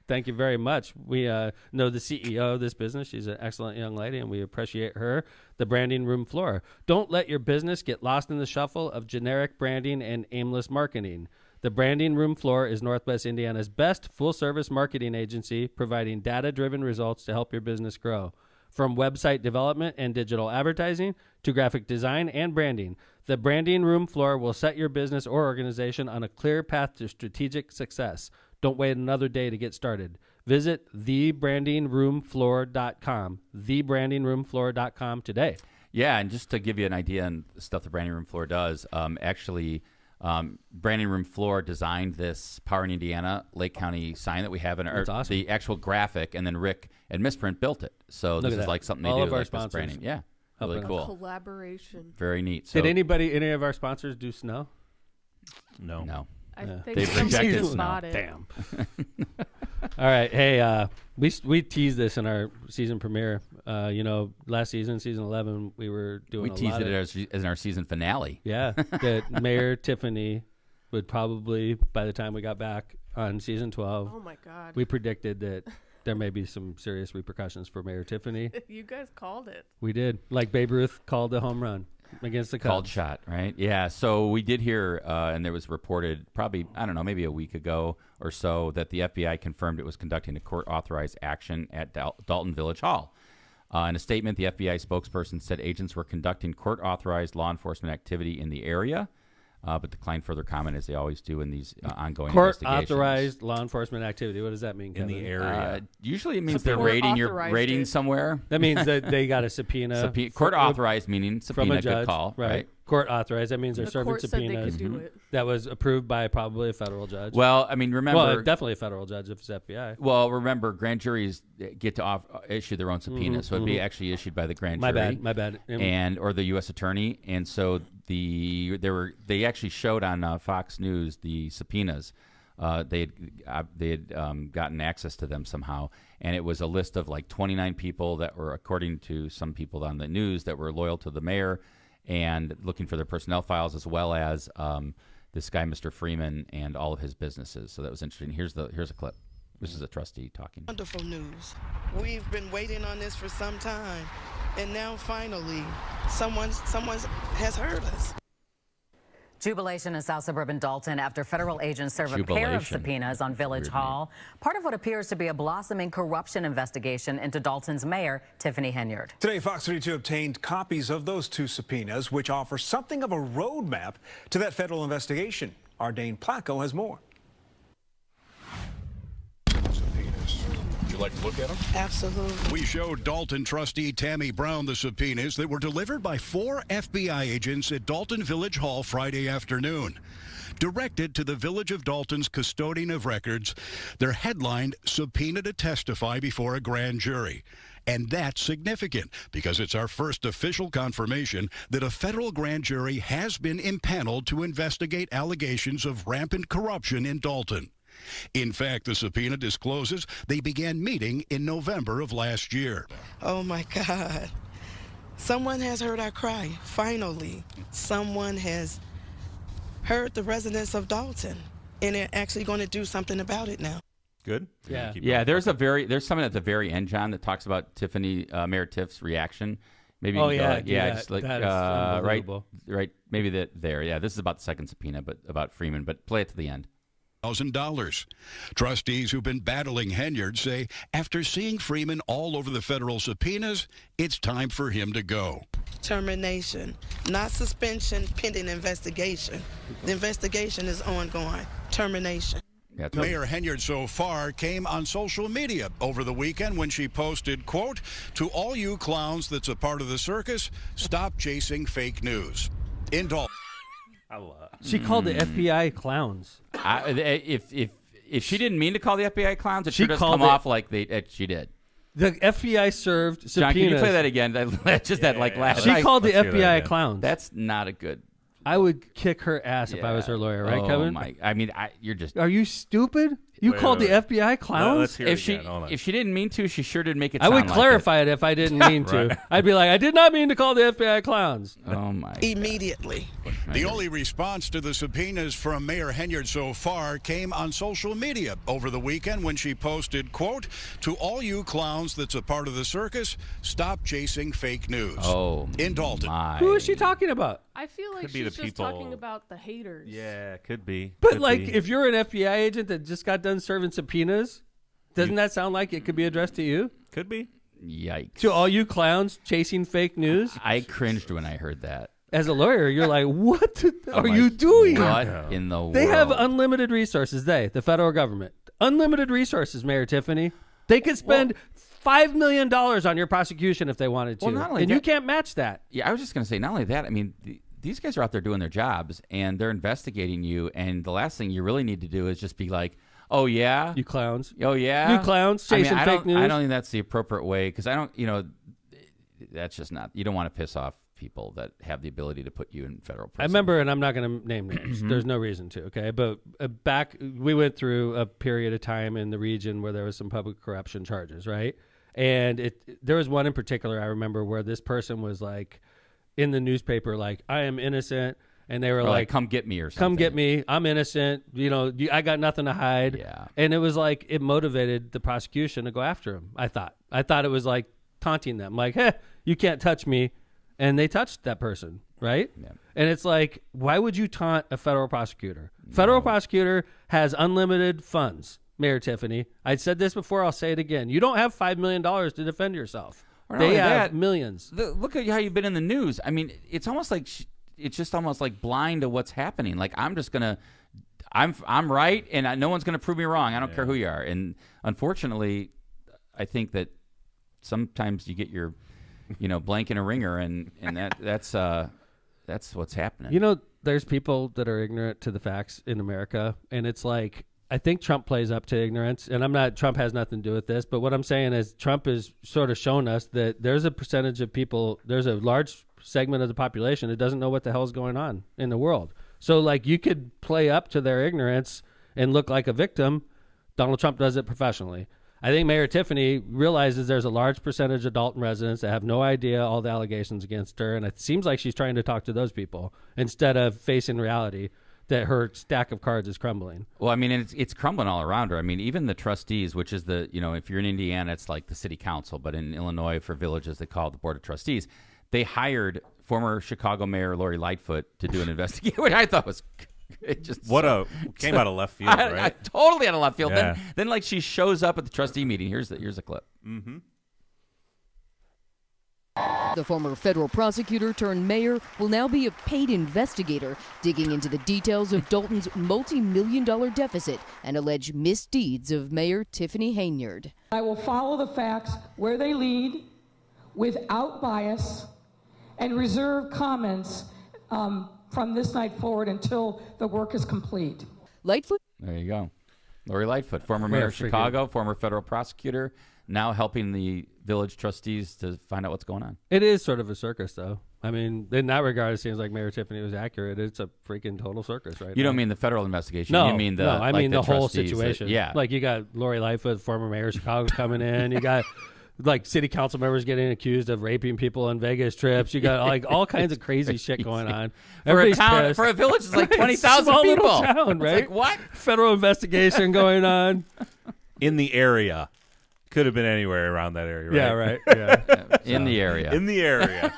Thank you very much. We know the CEO of this business. She's an excellent young lady, and we appreciate her. The branding room floor. Don't let your business get lost in the shuffle of generic branding and aimless marketing. The branding room floor is Northwest Indiana's best full-service marketing agency, providing data-driven results to help your business grow. From website development and digital advertising to graphic design and branding, the branding room floor will set your business or organization on a clear path to strategic success. Don't wait another day to get started. Visit thebrandingroomfloor.com, thebrandingroomfloor.com today. Yeah, and just to give you an idea on the stuff the Branding Room Floor does, Branding Room Floor designed this Power in Indiana Lake County sign that we have in our That's awesome. the actual graphic, and then Rick and Misprint built it. So Look this at is that. like something they All do, of our like this sponsors branding. Yeah, helping really us. cool. Collaboration. Very neat. So, Did any of our sponsors do snow? No. No. I Yeah. think They've somebody rejected just snow. bought it. Damn. All right. Hey, we teased this in our season premiere. Last season, season 11, we were doing We a teased lot it of, as in our season finale. Yeah, that Mayor Tiffany would probably, by the time we got back on season 12, Oh my God. we predicted that there may be some serious repercussions for Mayor Tiffany. You guys called it. We did. Like Babe Ruth called a home run against the Cubs. Called shot, right? Yeah. So we did hear, and there was reported probably, I don't know, maybe a week ago or so, that the FBI confirmed it was conducting a court-authorized action at Dalton Village Hall. In a statement, the FBI spokesperson said agents were conducting court-authorized law enforcement activity in the area, but declined further comment, as they always do in these ongoing investigations. Court-authorized law enforcement activity. What does that mean, In Kevin? the area. Usually it means So they're court authorized raiding it. somewhere. That means that they got a subpoena. Court authorized meaning from subpoena, a judge. good call, right? Court authorized. That means they're The serving court said they subpoenas. could do it. That was approved by probably a federal judge. Well, I mean, remember, Well, definitely a federal judge if it's FBI. Well, remember, grand juries get to issue their own subpoena, so it'd be actually issued by the grand jury. My bad. And or the U.S. attorney, and so they actually showed on Fox News the subpoenas. They had gotten access to them somehow, and it was a list of like 29 people that were, according to some people on the news, that were loyal to the mayor and looking for their personnel files, as well as this guy, Mr. Freeman, and all of his businesses. So that was interesting. Here's a clip. This is a trustee talking. Wonderful news. We've been waiting on this for some time, and now finally, someone has heard us. Jubilation in South Suburban Dalton after federal agents serve a pair of subpoenas on Village Hall. Part of what appears to be a blossoming corruption investigation into Dalton's mayor, Tiffany Henyard. Today, Fox 32 obtained copies of those two subpoenas, which offer something of a roadmap to that federal investigation. Our Dane Placco has more. Would you like to look at them? Absolutely. We showed Dalton trustee Tammy Brown the subpoenas that were delivered by 4 FBI agents at Dalton Village Hall Friday afternoon. Directed to the Village of Dalton's custodian of records, they're headlined "Subpoena to Testify Before a Grand Jury." And that's significant because it's our first official confirmation that a federal grand jury has been impaneled to investigate allegations of rampant corruption in Dalton. In fact, the subpoena discloses they began meeting in November of last year. Oh my God. Someone has heard our cry. Finally, someone has heard the residents of Dalton, and they're actually going to do something about it now. Good? Yeah. Yeah, there's something at the very end, John, that talks about Tiffany, Mayor Tiff's reaction. Maybe Oh, you can yeah, go, yeah, that. just like That is unbelievable. right, maybe there. Yeah, this is about the second subpoena, but about Freeman. But play it to the end. $1,000. Trustees who've been battling Henyard say after seeing Freeman all over the federal subpoenas, it's time for him to go. Termination, not suspension, pending investigation. The investigation is ongoing. Termination. Yeah, Mayor Henyard so far came on social media over the weekend when she posted, quote, "To all you clowns that's a part of the circus, stop chasing fake news." In Dalton. She called the FBI clowns. If she didn't mean to call the FBI clowns, it She sure does called come it- off like she did. The FBI served subpoenas. John, can you play that again? Just that like last. She called the Let's hear that FBI again. clowns. That's not a good I would kick her ass if I was her lawyer, right, Kevin? You're just. Are you stupid? You called the FBI clowns? Let's hear it again. If she didn't mean to, she sure did make it. I would sound clarify like it if I didn't mean to. I'd be like, I did not mean to call the FBI clowns. Oh my! Immediately. The only response to the subpoenas from Mayor Henyard so far came on social media over the weekend when she posted, quote, "To all you clowns that's a part of the circus, stop chasing fake news." Oh, in Dalton. Who is she talking about? I feel like Could be she's the just people- talking about the haters. Yeah, could be. But Could like, be. if you're an FBI agent that just got done serving subpoenas, doesn't that sound like it could be addressed to you? Could be. Yikes! To all you clowns chasing fake news? I cringed when I heard that. As a lawyer, you're like, what are I'm you like, doing? What in the world? They have unlimited resources. The federal government, unlimited resources, Mayor Tiffany. They could spend $5 million on your prosecution if they wanted to, Well, not only and that- you can't match that. Yeah, I was just going to say, not only that, I mean, these guys are out there doing their jobs, and they're investigating you, and the last thing you really need to do is just be like, oh, yeah? You clowns. Oh, yeah? You clowns chasing fake news. I don't think that's the appropriate way, because I don't, that's just not, you don't want to piss off people that have the ability to put you in federal prison. I remember, and I'm not going to name names. There's no reason to, okay? But we went through a period of time in the region where there was some public corruption charges, right? And there was one in particular I remember where this person was like in the newspaper, like, I am innocent. And they were like, come get me or something. Come get me. I'm innocent. I got nothing to hide. Yeah. And it was like, it motivated the prosecution to go after him, I thought. I thought it was like taunting them, like, hey, you can't touch me. And they touched that person, right? Yeah. And it's like, why would you taunt a federal prosecutor? Federal prosecutor has unlimited funds, Mayor Tiffany. I said this before, I'll say it again. You don't have $5 million to defend yourself. They have millions. Look at how you've been in the news. I mean, it's almost like it's just almost like blind to what's happening. Like, I'm just gonna, I'm right, and no one's gonna prove me wrong. I don't care who you are. And unfortunately, I think that sometimes you get your, blank in a ringer, and that's what's happening. There's people that are ignorant to the facts in America, and it's like, I think Trump plays up to ignorance, and Trump has nothing to do with this, but what I'm saying is Trump has sort of shown us that there's a percentage of people, there's a large segment of the population that doesn't know what the hell is going on in the world. So like, you could play up to their ignorance and look like a victim. Donald Trump does it professionally. I think Mayor Tiffany realizes there's a large percentage of Dalton residents that have no idea all the allegations against her, and it seems like she's trying to talk to those people instead of facing reality that her stack of cards is crumbling. Well, I mean, it's crumbling all around her. I mean, even the trustees, which is if you're in Indiana, it's like the city council, but in Illinois, for villages, they call it the board of trustees. They hired former Chicago Mayor Lori Lightfoot to do an investigation, which I thought was came out of left field, right? Totally out of left field. Yeah. Then like she shows up at the trustee meeting. Here's a clip. Mm-hmm. The former federal prosecutor turned mayor will now be a paid investigator, digging into the details of Dalton's multi-million-dollar deficit and alleged misdeeds of Mayor Tiffany Henyard. I will follow the facts where they lead without bias and reserve comments from this night forward until the work is complete. Lightfoot. There you go. Lori Lightfoot, former mayor of Chicago, former federal prosecutor, now helping the village trustees to find out what's going on. It is sort of a circus, though. I mean, in that regard, it seems like Mayor Tiffany was accurate. It's a freaking total circus right now. You don't mean the federal investigation. No, you mean I mean the whole situation. Yeah. Like, you got Lori Lightfoot, former mayor of Chicago, coming in. You got like city council members getting accused of raping people on Vegas trips. You got like all kinds of crazy shit going on. For a village, it's like 20,000 Small people. little town, right? It's like, what? Federal investigation going on in the area. Could have been anywhere around that area, right? Yeah, right. Yeah. In the area. In the area.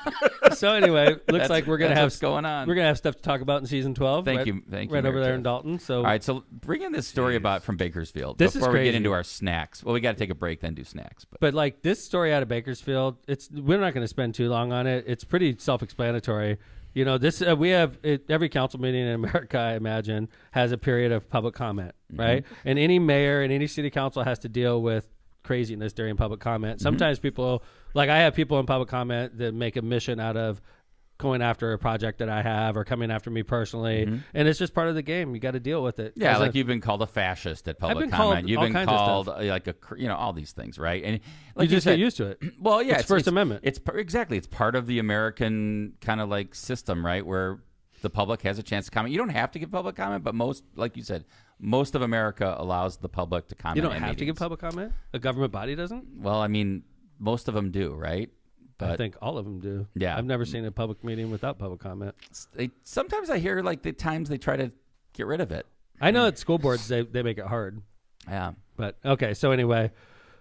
So anyway, looks like we're gonna have what's going on. We're gonna have stuff to talk about in season 12. Thank you, right Mayor over there Jeff. in Dalton. So all right, so bring in this story about from Bakersfield This is before we get crazy. into our snacks. Well, we got to take a break, then do snacks. But like this story out of Bakersfield, we're not going to spend too long on it. It's pretty self-explanatory. We have every council meeting in America, I imagine, has a period of public comment, right? And any mayor and any city council has to deal with craziness during public comment. Sometimes people, like I have people in public comment that make a mission out of going after a project that I have or coming after me personally, and it's just part of the game. You got to deal with it. Yeah, like you've been called a fascist at public comment. You've been called like all these things, right? And like you just get used to it. Well, yeah, it's First Amendment. It's exactly. It's part of the American kind of like system, right? Where the public has a chance to comment. You don't have to give public comment, but most, like you said, most of America allows the public to comment. You don't have to give public comment? A government body doesn't? Well, I mean, most of them do, right? But I think all of them do. Yeah. I've never seen a public meeting without public comment. Sometimes I hear like the times they try to get rid of it. I know at school boards they make it hard. Yeah. But okay, so anyway,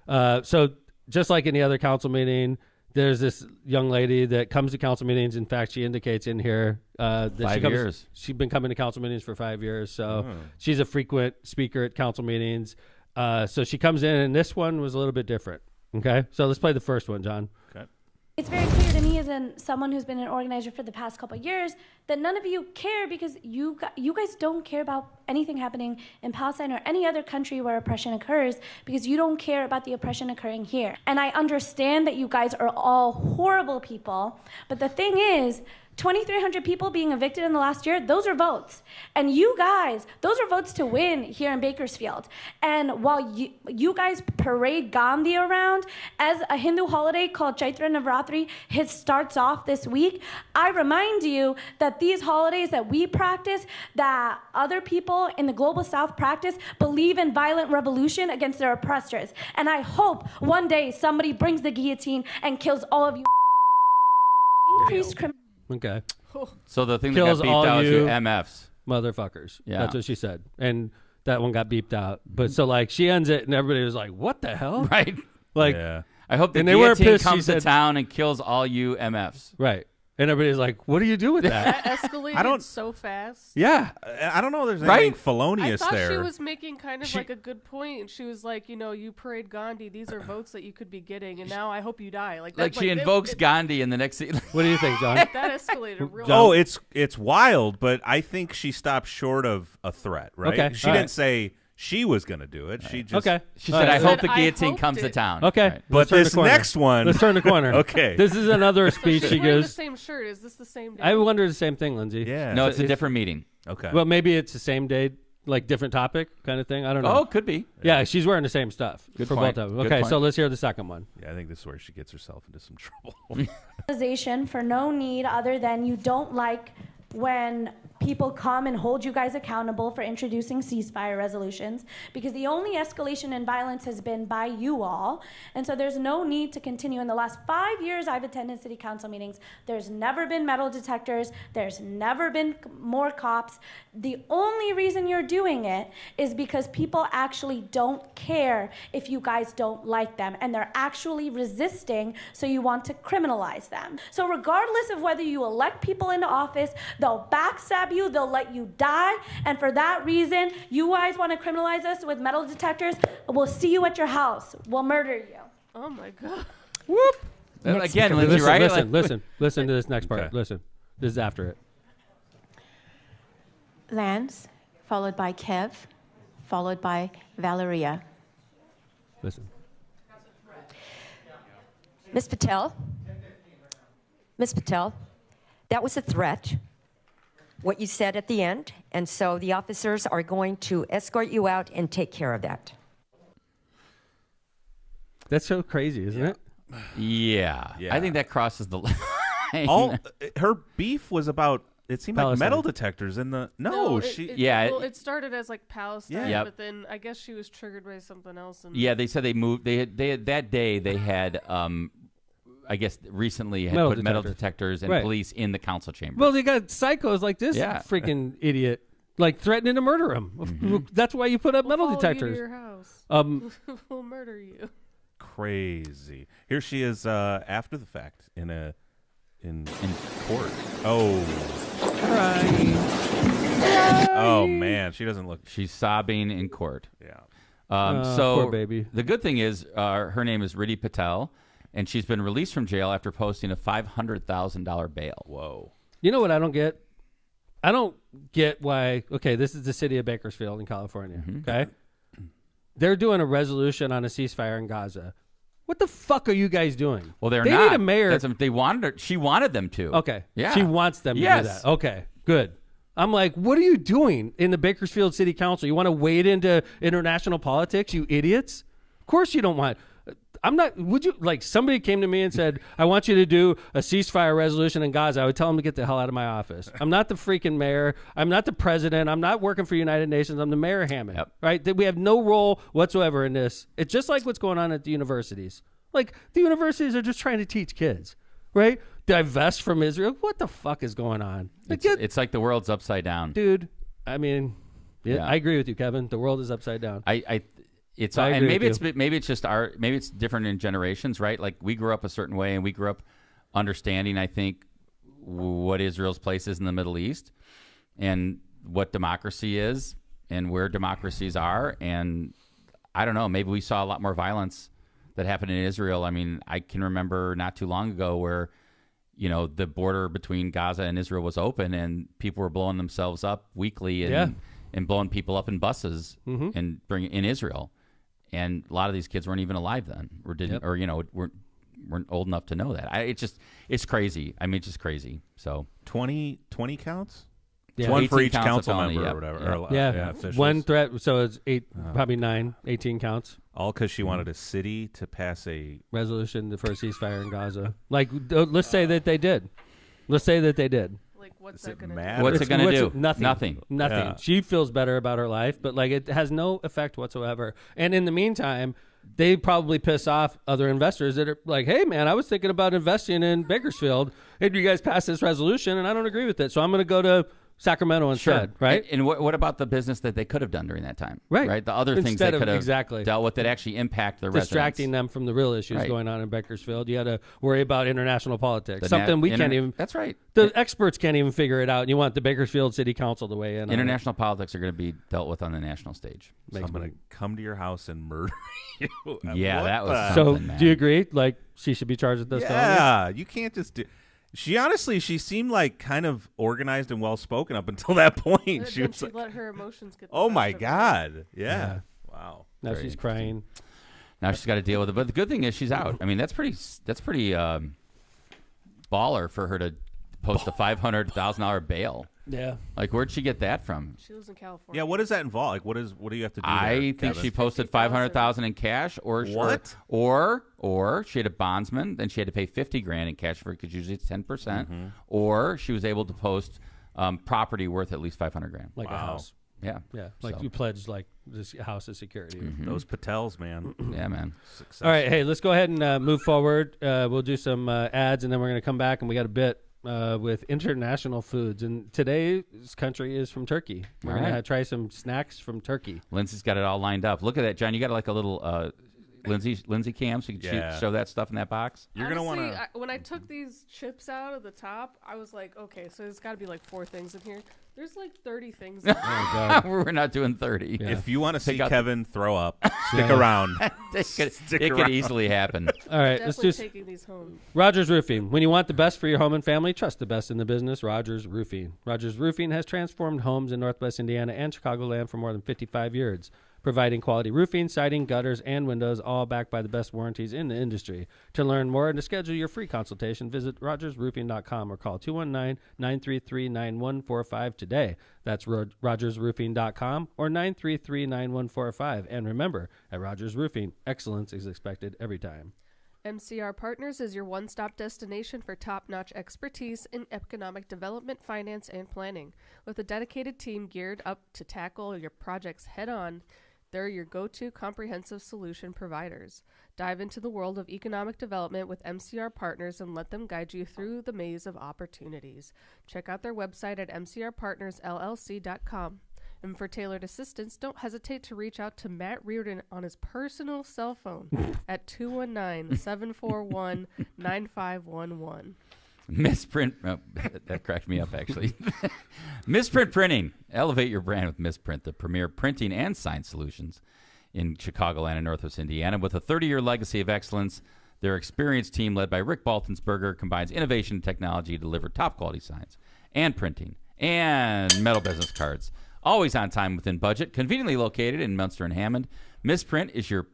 so just like any other council meeting, there's this young lady that comes to council meetings. In fact, she indicates in here that 5 years. She's been coming to council meetings for 5 years. So she's a frequent speaker at council meetings. So she comes in, and this one was a little bit different. Okay, so let's play the first one, John. Okay. It's very clear to me, as someone who's been an organizer for the past couple of years, that none of you care because you guys don't care about anything happening in Palestine or any other country where oppression occurs because you don't care about the oppression occurring here. And I understand that you guys are all horrible people, but the thing is, 2,300 people being evicted in the last year, those are votes. And you guys, those are votes to win here in Bakersfield. And while you guys parade Gandhi around as a Hindu holiday called Chaitra Navratri starts off this week, I remind you that these holidays that we practice, that other people in the global south practice, believe in violent revolution against their oppressors. And I hope one day somebody brings the guillotine and kills all of you. Increased criminal. Okay. So the thing Kills that got all beeped out you was MFs. Motherfuckers. Yeah. That's what she said. And that one got beeped out. But so like she ends it and everybody was like, what the hell? Right. Like, I hope the and they weren't guillotine pissed. comes She to said, town and kills all you MFs. right. And everybody's like, what do you do with that? That escalated so fast. Yeah. I don't know. There's anything felonious I thought there. she was making kind of like a good point. She was like, you know, you parade Gandhi. These are votes that you could be getting, and now I hope you die. Like She invokes Gandhi in the next scene. What do you think, John? That escalated real. Oh, it's wild, but I think she stopped short of a threat, right? Okay. She All didn't right. say she was going to do it. She just She said, I hope the guillotine comes to town. Okay. Right. But Let's turn the this corner. next one. Let's turn the corner. Okay. This is another speech She's she wearing the gives. same shirt. Is this the same day? I wonder the same thing, Lindsay. Yeah. No, it's a different meeting. Okay. Well, maybe it's the same day, like different topic kind of thing. I don't know. Oh, could be. Yeah, she's wearing the same stuff Good for point. both of them. Good Okay, point. so let's hear the second one. Yeah, I think this is where she gets herself into some trouble. For no need other than you don't like when people come and hold you guys accountable for introducing ceasefire resolutions, because the only escalation in violence has been by you all, and so there's no need to continue. In the last 5 years I've attended city council meetings, there's never been metal detectors, there's never been more cops. The only reason you're doing it is because people actually don't care if you guys don't like them, and they're actually resisting, so you want to criminalize them. So regardless of whether you elect people into office, they'll backstab you, they'll let you die, and for that reason, you guys want to criminalize us with metal detectors, we'll see you at your house. We'll murder you. Oh my god. Whoop. Again, Lindsay, listen, right? Listen to this next part. Okay. Listen. This is after it. Lance, followed by Kev, followed by Valeria. Listen. Ms. Patel, that was a threat, what you said at the end, and so the officers are going to escort you out and take care of that. That's so crazy, isn't it? Yeah. I think that crosses the line. All her beef was about. It seemed like Palestine. metal detectors in the. It started as like Palestine, Yeah. but then I guess she was triggered by something else. And Yeah, they said they moved. They had that day. They had, I guess, recently had put metal detectors and Right. police in the council chamber. Well, they got psychos like this freaking idiot, like threatening to murder him. That's why you put up metal follow detectors. You to your house. We'll murder you. Crazy. Here she is after the fact in court. Oh. Crying. Oh man, she doesn't look. She's sobbing in court. Yeah. So poor baby. The good thing is her name is Riddhi Patel, and she's been released from jail after posting a $500,000 bail. Whoa. You know what I don't get? I don't get why. Okay, this is the city of Bakersfield in California. Okay, they're doing a resolution on a ceasefire in Gaza. What the fuck are you guys doing? Well, they need a mayor. They wanted her. She wanted them to. Okay. Yeah. She wants them to do that. Okay. Good. I'm like, what are you doing in the Bakersfield City Council? You want to wade into international politics, you idiots? Of course you don't want. I'm not. Would you like somebody came to me and said, "I want you to do a ceasefire resolution in Gaza"? I would tell them to get the hell out of my office. I'm not the freaking mayor. I'm not the president. I'm not working for United Nations. I'm the mayor of Hammond. Yep. Right? That we have no role whatsoever in this. It's just like what's going on at the universities. Like the universities are just trying to teach kids, right? Divest from Israel. What the fuck is going on? It's like the world's upside down, dude. I mean, yeah, I agree with you, Kevin. The world is upside down. It's and maybe it's just maybe it's different in generations, right? Like we grew up a certain way, and we grew up understanding, I think, what Israel's place is in the Middle East, and what democracy is, and where democracies are. And I don't know, maybe we saw a lot more violence that happened in Israel. I mean, I can remember not too long ago where, you know, the border between Gaza and Israel was open, and people were blowing themselves up weekly and blowing people up in buses and bringing in Israel. And a lot of these kids weren't even alive then, or didn't, or weren't old enough to know that. It's crazy. I mean, it's just crazy. So 20 counts. Yeah. One for each counts council felony, member yep. or whatever. Yeah, officials. one threat. So it's 18 counts. All because she wanted a city to pass a resolution for a ceasefire in Gaza. Like, let's say that they did. Let's say that they did. Like, what's that going to do? What's it going to do? Nothing. Yeah. She feels better about her life, but like it has no effect whatsoever. And in the meantime, they probably piss off other investors that are like, hey, man, I was thinking about investing in Bakersfield. Hey, you guys passed this resolution, and I don't agree with it. So I'm going to go to Sacramento instead, right? And what about the business that they could have done during that time? Right. The other things they could have dealt with that actually impact the distracting residents. them from the real issues going on in Bakersfield. You had to worry about international politics. Something we can't even. That's right. The experts can't even figure it out. And you want the Bakersfield City Council to weigh in. International politics are going to be dealt with on the national stage. So I'm going to come to your house and murder you. Yeah, that was so. Something, man. Do you agree? Like she should be charged with this? Yeah, you can't just do. She seemed like kind of organized and well spoken up until that point. She was like, let her emotions get. Oh my best of her. God! Yeah. Wow. Now Very she's crying. Now she's got to deal with it. But the good thing is she's out. I mean, that's pretty baller for her to post a $500,000 bail. Yeah. Like, where'd she get that from? She lives in California. Yeah. What does that involve? Like, what do you have to do? I there, think Kevin? she posted $500,000 in cash, or What? or she had a bondsman, then she had to pay $50,000 in cash for it because usually it's 10%, or she was able to post property worth at least $500,000, like a house. Yeah, yeah. Like you pledged like this house as security. Those Patels, man. Yeah, man. All right, hey, let's go ahead and move forward. We'll do some ads, and then we're going to come back, and we got a bit with international foods. And today's country is from Turkey. We're going to try some snacks from Turkey. Lindsay's got it all lined up. Look at that, John. You got like a little Lindsay cam, so you can show that stuff in that box. You're going to want to. When I took these chips out of the top, I was like, okay, so there's got to be like 4 things in here. There's like 30 things in here. We're not doing 30. Yeah. If you want to see Kevin throw up, stick around. It could easily happen. All right, let's do taking these home. Rogers Roofing. When you want the best for your home and family, trust the best in the business, Rogers Roofing. Rogers Roofing has transformed homes in Northwest Indiana and Chicagoland for more than 55 years, providing quality roofing, siding, gutters, and windows, all backed by the best warranties in the industry. To learn more and to schedule your free consultation, visit rogersroofing.com or call 219-933-9145 today. That's rogersroofing.com or 933-9145. And remember, at Rogers Roofing, excellence is expected every time. MCR Partners is your one-stop destination for top-notch expertise in economic development, finance, and planning. With a dedicated team geared up to tackle your projects head-on, they're your go-to comprehensive solution providers. Dive into the world of economic development with MCR Partners and let them guide you through the maze of opportunities. Check out their website at mcrpartnersllc.com. And for tailored assistance, don't hesitate to reach out to Matt Reardon on his personal cell phone at 219-741-9511. Misprint. Oh, that cracked me up, actually. Misprint Printing. Elevate your brand with Misprint, the premier printing and sign solutions in Chicagoland and Northwest Indiana. With a 30-year legacy of excellence, their experienced team, led by Rick Baltonsberger, combines innovation and technology to deliver top-quality signs and printing and metal business cards. Always on time, within budget, conveniently located in Munster and Hammond. Misprint is your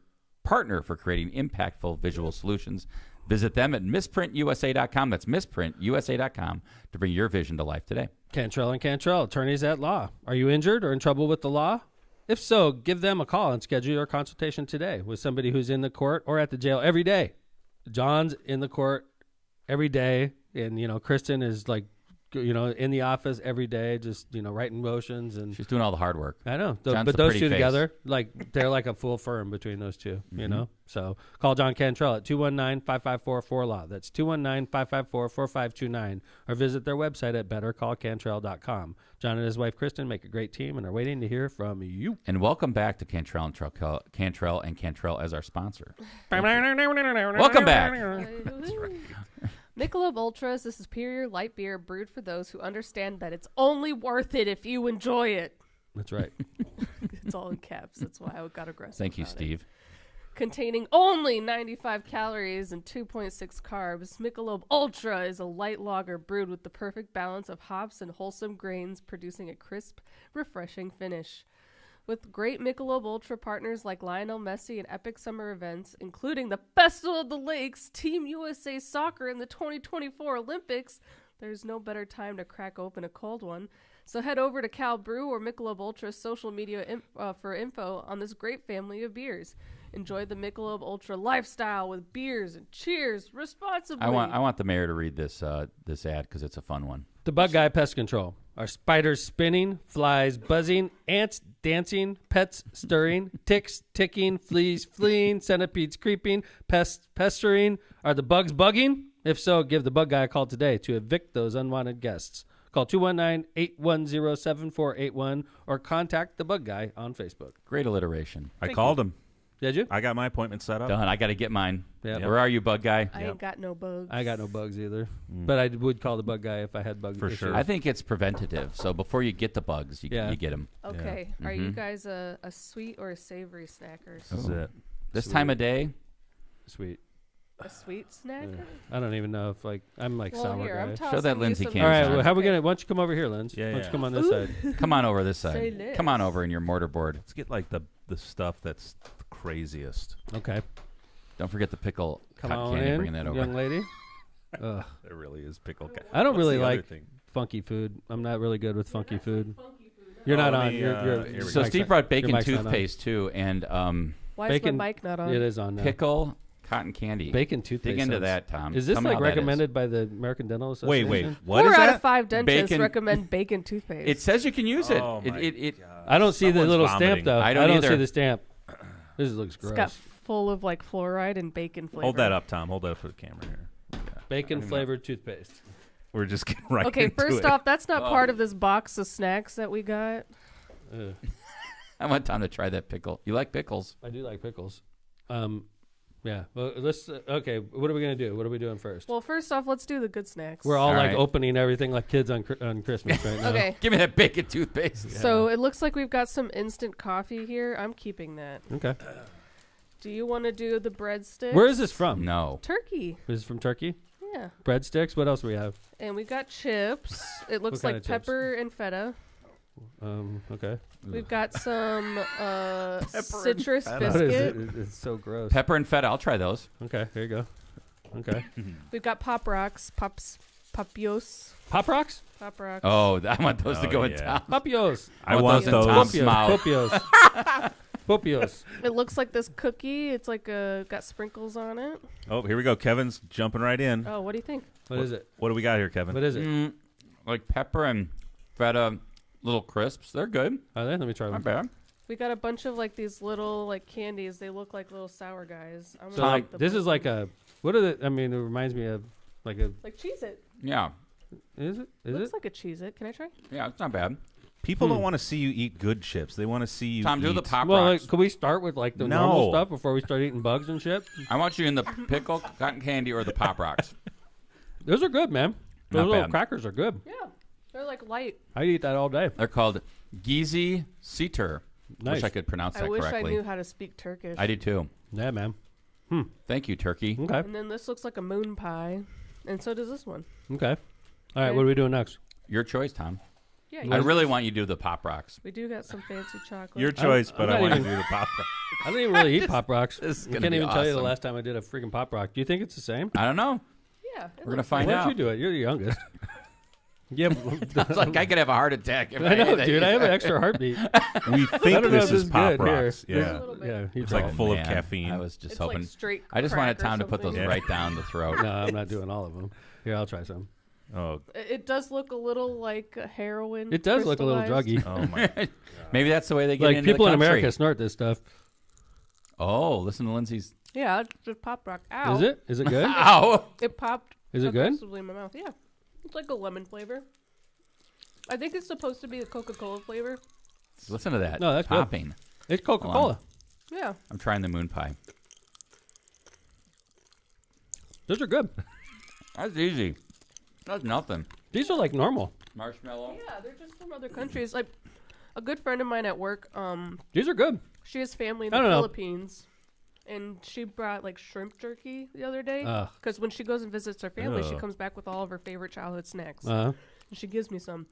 partner for creating impactful visual solutions. Visit them at misprintusa.com. That's misprintusa.com to bring your vision to life today. Cantrell and Cantrell, attorneys at law. Are you injured or in trouble with the law? If so, give them a call and schedule your consultation today with somebody who's in the court or at the jail every day. John's in the court every day, and Kristen is like, in the office every day, just writing motions, and she's doing all the hard work. I know, John's but the those pretty two face. together, like they're like a full firm between those two. So call John Cantrell at 219-554-4LAW. That's 219-554-4529, or visit their website at bettercallcantrell.com. John and his wife Kristen make a great team and are waiting to hear from you. And welcome back to Cantrell and Cantrell as our sponsor. Welcome back. That's right. Michelob Ultras, the superior light beer brewed for those who understand that it's only worth it if you enjoy it. That's right. It's all in caps. That's why I got aggressive. Thank you, Steve. Containing only 95 calories and 2.6 carbs, Michelob Ultra is a light lager brewed with the perfect balance of hops and wholesome grains, producing a crisp, refreshing finish. With great Michelob Ultra partners like Lionel Messi and epic summer events, including the Festival of the Lakes, Team USA Soccer, and the 2024 Olympics, there's no better time to crack open a cold one. So head over to Cal Brew or Michelob Ultra's social media for info on this great family of beers. Enjoy the Michelob Ultra lifestyle with beers and cheers responsibly. I want the mayor to read this this ad because it's a fun one. The Bug Guy Pest Control. Are spiders spinning, flies buzzing, ants dancing, pets stirring, ticks ticking, fleas fleeing, centipedes creeping, pests pestering? Are the bugs bugging? If so, give the Bug Guy a call today to evict those unwanted guests. Call 219-810-7481 or contact the Bug Guy on Facebook. Great alliteration. I called him. Did you? I got my appointment set up. Done. I got to get mine. Yep. Where are you, Bug Guy? I ain't got no bugs. I got no bugs either. But I would call the Bug Guy if I had bugs. For sure. I think it's preventative. So before you get the bugs, you get them. Okay. Are you guys a sweet or a savory snacker? This is it. This time of day? Sweet. A sweet snacker? I don't even know if I'm sour here, guy. I'm Show that Lindsay some cam. All right, shot. well, how are we gonna? Why don't you come over here, Linz? Yeah, Why don't yeah. you come on this side? Come on over this Say side. less. Come on over in your mortarboard. Let's get like the stuff that's the craziest. Okay. Don't forget the pickle Come cotton on candy. in, Bringing that over. young lady. Ugh. There really is pickle. I don't What's really the other like thing? funky food. I'm not really good with funky food. You're not on. here we So go. Steve brought bacon mic's not on. toothpaste too, and Why bacon, is my mic not on? It is on now. pickle cotton candy. Bacon toothpaste. Dig into sounds- that, Tom. Is this Tell me like how that is. recommended by the American Dental Association? Wait. What 4 is out that? of 5 dentists Bacon- recommend bacon toothpaste. It says you can use it. Oh my it I don't see the Someone's little vomiting. stamp though. I don't either. see the stamp. This looks It's gross. got full of like fluoride and bacon flavor. Hold that up, Tom. Hold that up for the camera here. Bacon flavored toothpaste. We're just getting right Okay, into first it. off, that's not part of this box of snacks that we got. Ugh. I want Tom to try that pickle. You like pickles? I do like pickles. Yeah. Well, let's. Okay. What are we gonna do? What are we doing first? Well, first off, let's do the good snacks. We're all like right. opening everything like kids on Christmas right now. Okay. Give me that bacon toothpaste. So it looks like we've got some instant coffee here. I'm keeping that. Okay. Do you want to do the breadsticks? Where is this from? No. Turkey. Is it from Turkey? Yeah. Breadsticks. What else do we have? And we got chips. It looks kind like of chips? pepper and feta. Okay. We've got some citrus feta. What is biscuit. it? It's so gross. Pepper and feta. I'll try those. Okay. Here you go. Okay. We've got Pop Rocks, Papios. Pop rocks. Pop Rocks. Oh, I want those to Oh, go in yeah. Tom. Papios. I want in those. Tom's Popios. mouth. Popios. Popios. It looks like this cookie. It's like got sprinkles on it. Oh, here we go. Kevin's jumping right in. Oh, what do you think? What is it? What do we got here, Kevin? What is it? Like pepper and feta little crisps. They're good. Are they? Let me try Not one. bad. We got a bunch of like these little like candies. They look like little sour guys. I'm So gonna like like the this is blue like one. a. What are the? I mean, it reminds me of like a. like Cheez-It. Yeah. Is it? Is Looks it? like a Cheez-It. Can I try? Yeah, it's not bad. People don't want to see you eat good chips. They want to see you Tom, eat. do the Pop Well, Rocks. like, could we start with like the No. normal stuff before we start eating bugs and shit? I want you in the pickle, cotton candy, or the Pop Rocks. Those are good, man. Those Not little bad. crackers are good. Yeah, they're like light. I eat that all day. They're called Gizi Siter. Nice. Wish I could pronounce that I wish correctly. I knew how to speak Turkish. I do too. Yeah, man. Thank you, Turkey. Okay. And then this looks like a moon pie, and so does this one. Okay. All right. Okay. What are we doing next? Your choice, Tom. Yeah, I really want you to do the Pop Rocks. we do got some fancy chocolate. Your choice, I'm but not I want to even- do the pop. I don't even really eat Pop Rocks. This is I gonna can't be even tell you the awesome. last time I did a freaking Pop Rock. Do you think it's the same? I don't know. Yeah, it We're gonna looks find Why out. don't you do it? You're the youngest. Yeah, I was like, I could have a heart attack. If I know, ate dude. I have an extra heartbeat. We think this is Pop Rocks. Here. Yeah. Yeah, It's like full of caffeine. I was just It's hoping. like straight I just wanted crack or Tom to put those something. right down the throat. No, I'm not doing all of them. Here, I'll try some. Oh, It does look a little like a heroin. It does look a little crystallized. druggy. oh my! Maybe that's the way they get Like into people the in country. America snort this stuff. Oh, listen to Lindsay's. Yeah, it's just pop rock. Ow. Is it? Is it good? Ow! It popped. Is it good? aggressively in my mouth. Yeah, it's like a lemon flavor. I think it's supposed to be a Coca-Cola flavor. Listen to that. No, that's good. popping. It's Hold Coca-Cola. on. Yeah. I'm trying the moon pie. Those are good. That's easy. That's nothing. These are like normal. Marshmallow. Yeah, they're just from other countries. Like a good friend of mine at work. These are good. She has family in I the don't know. Philippines, and she brought like shrimp jerky the other day. Ugh. Because when she goes and visits her family, she Ugh. comes back with all of her favorite childhood snacks. Uh-huh. And she gives me some,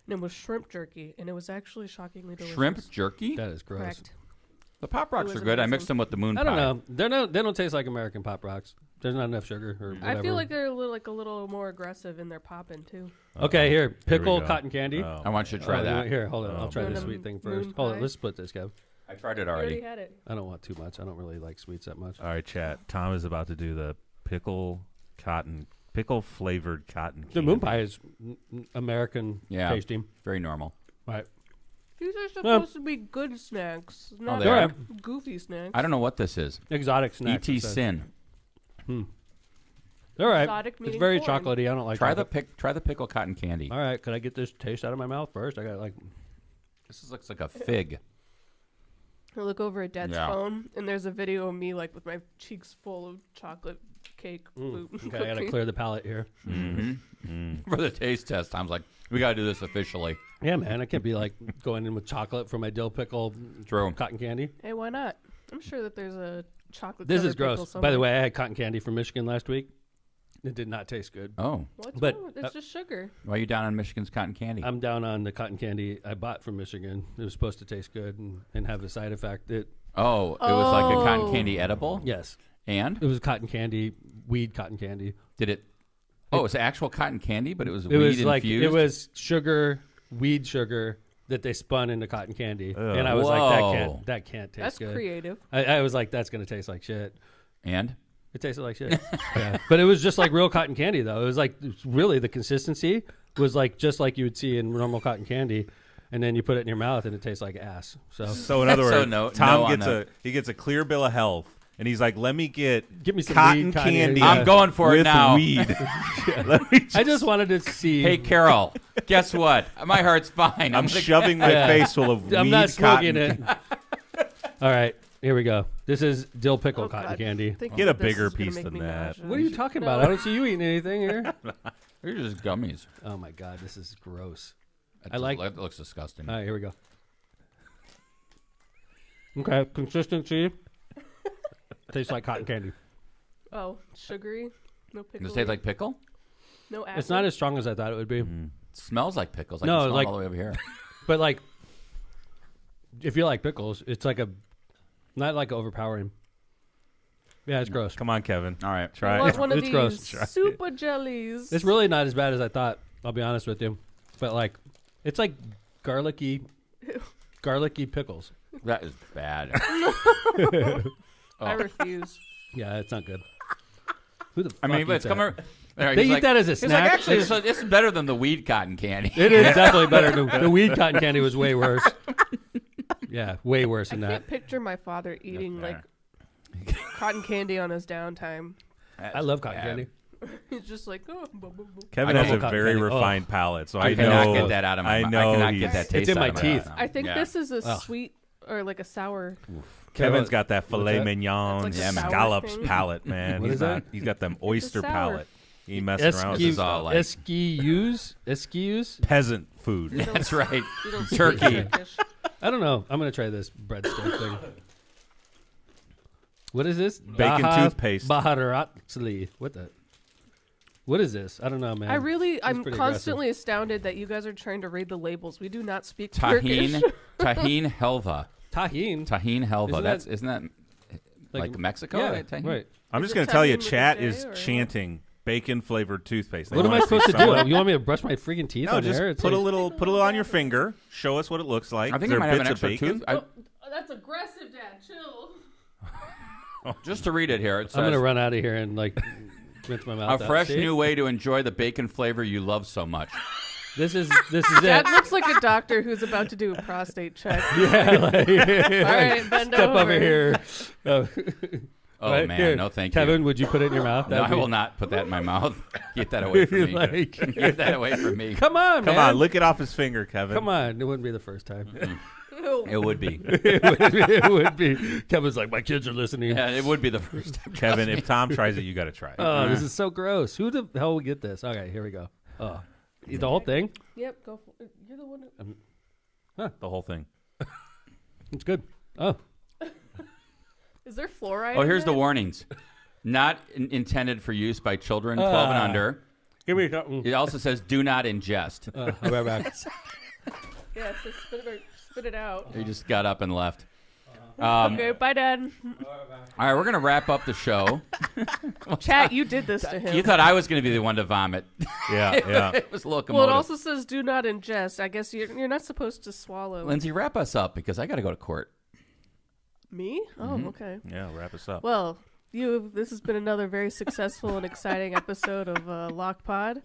and it was shrimp jerky, and it was actually shockingly delicious. Shrimp jerky? That is gross. Correct. The Pop Rocks It was are good. I amazing. mixed them with the moon I pie. don't know. They don't taste like American Pop Rocks. There's not enough sugar or whatever. I feel like they're a little more aggressive in their popping too. Okay, here. we Pickle go. cotton candy. Oh, I want you to try Oh, that. Here, hold on. I'll try man. the sweet thing Moon first. Hold on. pie? Let's split this, Kev. I tried it I already. already had it. I don't want too much. I don't really like sweets that much. All right, chat. Tom is about to do the pickle flavored cotton. The moon pie is American tasting. Very normal. Right. These are supposed to be good snacks, not they are? goofy snacks. I don't know what this is. Exotic snacks. E.T. it says. Sin. All right. Exotic It's meaning very foreign. chocolatey. I don't like Try chocolate. the pickle cotton candy. All right. Could I get this taste out of my mouth first? I got like. This looks like a fig. I look over at Dad's Yeah. phone, and there's a video of me like with my cheeks full of chocolate cake. Okay, I gotta clear the palate here. For the taste test, Tom's like, we got to do this officially. Yeah, man. I can't be like going in with chocolate for my dill pickle True. cotton candy. Hey, why not? I'm sure that there's a chocolate. This covered is pickle gross. By somewhere. the way, I had cotton candy from Michigan last week. It did not taste good. Oh. What's but, wrong with It's just sugar. Why are you down on Michigan's cotton candy? I'm down on the cotton candy I bought from Michigan. It was supposed to taste good and have the side effect. It Oh, it was like a cotton candy edible? Yes. And? It was cotton candy, weed cotton candy. Did it? Oh, it's actual cotton candy, but it was It weed was like infused? it was sugar, weed sugar that they spun into cotton candy, and I was Whoa. like, that can't taste That's good. creative. I was like, that's gonna taste like shit. And? It tasted like shit. Yeah. But it was just like real cotton candy, though. It was like really the consistency was like just like you would see in normal cotton candy, and then you put it in your mouth and it tastes like ass. So in other So words, no Tom gets a clear bill of health, and he's like, "Let me get me some cotton weed candy. candy. I'm going for it with now." Weed. Let me I just wanted to see. Hey, Carol, guess what? My heart's fine. I'm shoving my face full of I'm weed not smoking cotton. it. All right, here we we go. This is dill pickle cotton God. candy. Get a bigger piece than that. What are you talking about? I don't see you eating anything here. They're just gummies. Oh my god, this is gross. That looks disgusting. All right, here we go. Okay, consistency. Tastes like cotton candy. Oh, sugary. No pickle. Does it taste like pickle? No acid. It's not as strong as I thought it would be. It smells like pickles. I No, can smell like- it all the way over here. But like, if you like pickles, it's like not like overpowering. Yeah, it's gross. Come on, Kevin. All right, try It was it. one of It's these gross. super jellies. It's really not as bad as I thought. I'll be honest with you, but like, it's like garlicky pickles. That is bad. I refuse. Yeah, it's not good. Who the? I mean, fuck but eats it's coming. that? They eat that as a He's like, snack. actually, this is better than the weed cotton candy. It is definitely better. The weed cotton candy was way worse. Yeah, way worse than I that. can't picture my father eating like cotton candy on his downtime. I love cotton candy. He's just like, oh. Blah, blah, blah. Kevin I has a love cotton very candy. refined palate, so I I cannot know get that out of my I mouth. know I cannot he's- get that taste It's in out my of teeth. mouth. I think Yeah. this is a sweet or like a sour. Kevin's got that filet that? mignon, It's like a sour scallops thing. palate, man. What He's is that? He's got them oyster sour. palate. He ain't messing around. This is all like- Esquis. Peasant food. That's right. You don't speak Turkey. Turkish. I don't know. I'm gonna try this breadstick thing. What is this? Bacon toothpaste. Baharatsli. What is this? I don't know, man. I'm pretty constantly astounded that you guys are trying to read the labels. We do not speak Turkish. Tahine helva. Tahine. Tahine helva. Isn't that Isn't that like Mexico? Yeah, right? Tahine? right. I'm Is just it going to tell you, tahine with a chat J is or what? chanting bacon flavored toothpaste. What am I supposed to do? You want me to brush my freaking teeth No, on just air? put a little on your finger. Show us what it looks like. I think Is I there might have an bits of extra bacon? tooth. That's aggressive, Dad. Chill. Just to read it here, it says, I'm going to run out of here and rinse my mouth a out. fresh See? new way to enjoy the bacon flavor you love so much. This is Dad it. looks like a doctor who's about to do a prostate check. Yeah, all right, bend step over over here. Oh, Right, man, here. no thank Kevin, you. would you put it in your mouth? No, I will not put that in my mouth. Get that away from me. Get that away from me. Come on, man. Come on, lick it off his finger, Kevin. Come on. It wouldn't be the first time. It would be. It would be. Kevin's like, my kids are listening. Yeah, it would be the first time. Kevin, if Tom tries it, you got to try it. Oh, this is so gross. Who the hell would get this? Okay, here we go. Oh, the whole thing? Yep, go for it. You're the one. The whole thing. It's good. Oh. Is there fluoride? Oh, in here's it? the warnings. Not intended for for use by children 12 and under. Give me something. It also says do not ingest. I'll be right back. Yeah, so spit it out. He just got up and left. Okay, bye, Dad. All right, we're going to wrap up the show. Chat, you did this to him. You thought I was going to be the one to vomit. Yeah. It was locomotive. Well, it also says do not ingest. I guess you're not supposed to swallow. Lindsay, wrap us up because I got to go to court. Me? Oh, okay. Yeah, wrap us up. Well, this has been another very successful and exciting episode of Lock Pod.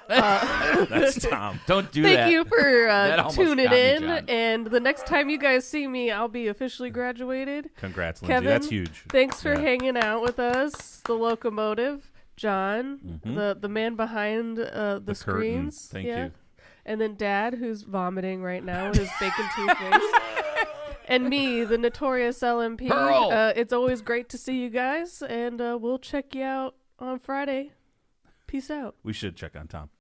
That's Tom. Don't do that. Thank you for That almost tuning got me, in. John. And the next time you guys see me, I'll be officially graduated. Congrats, Lindsay. Kevin, That's huge. Thanks for Yeah. hanging out with us. The locomotive, John, the man behind the curtain. screens. Thank you. And then Dad, who's vomiting right now with his bacon toothpaste. And me, the notorious LMP. Pearl. It's always great to see you guys, and we'll check you out on Friday. Peace out. We should check on Tom.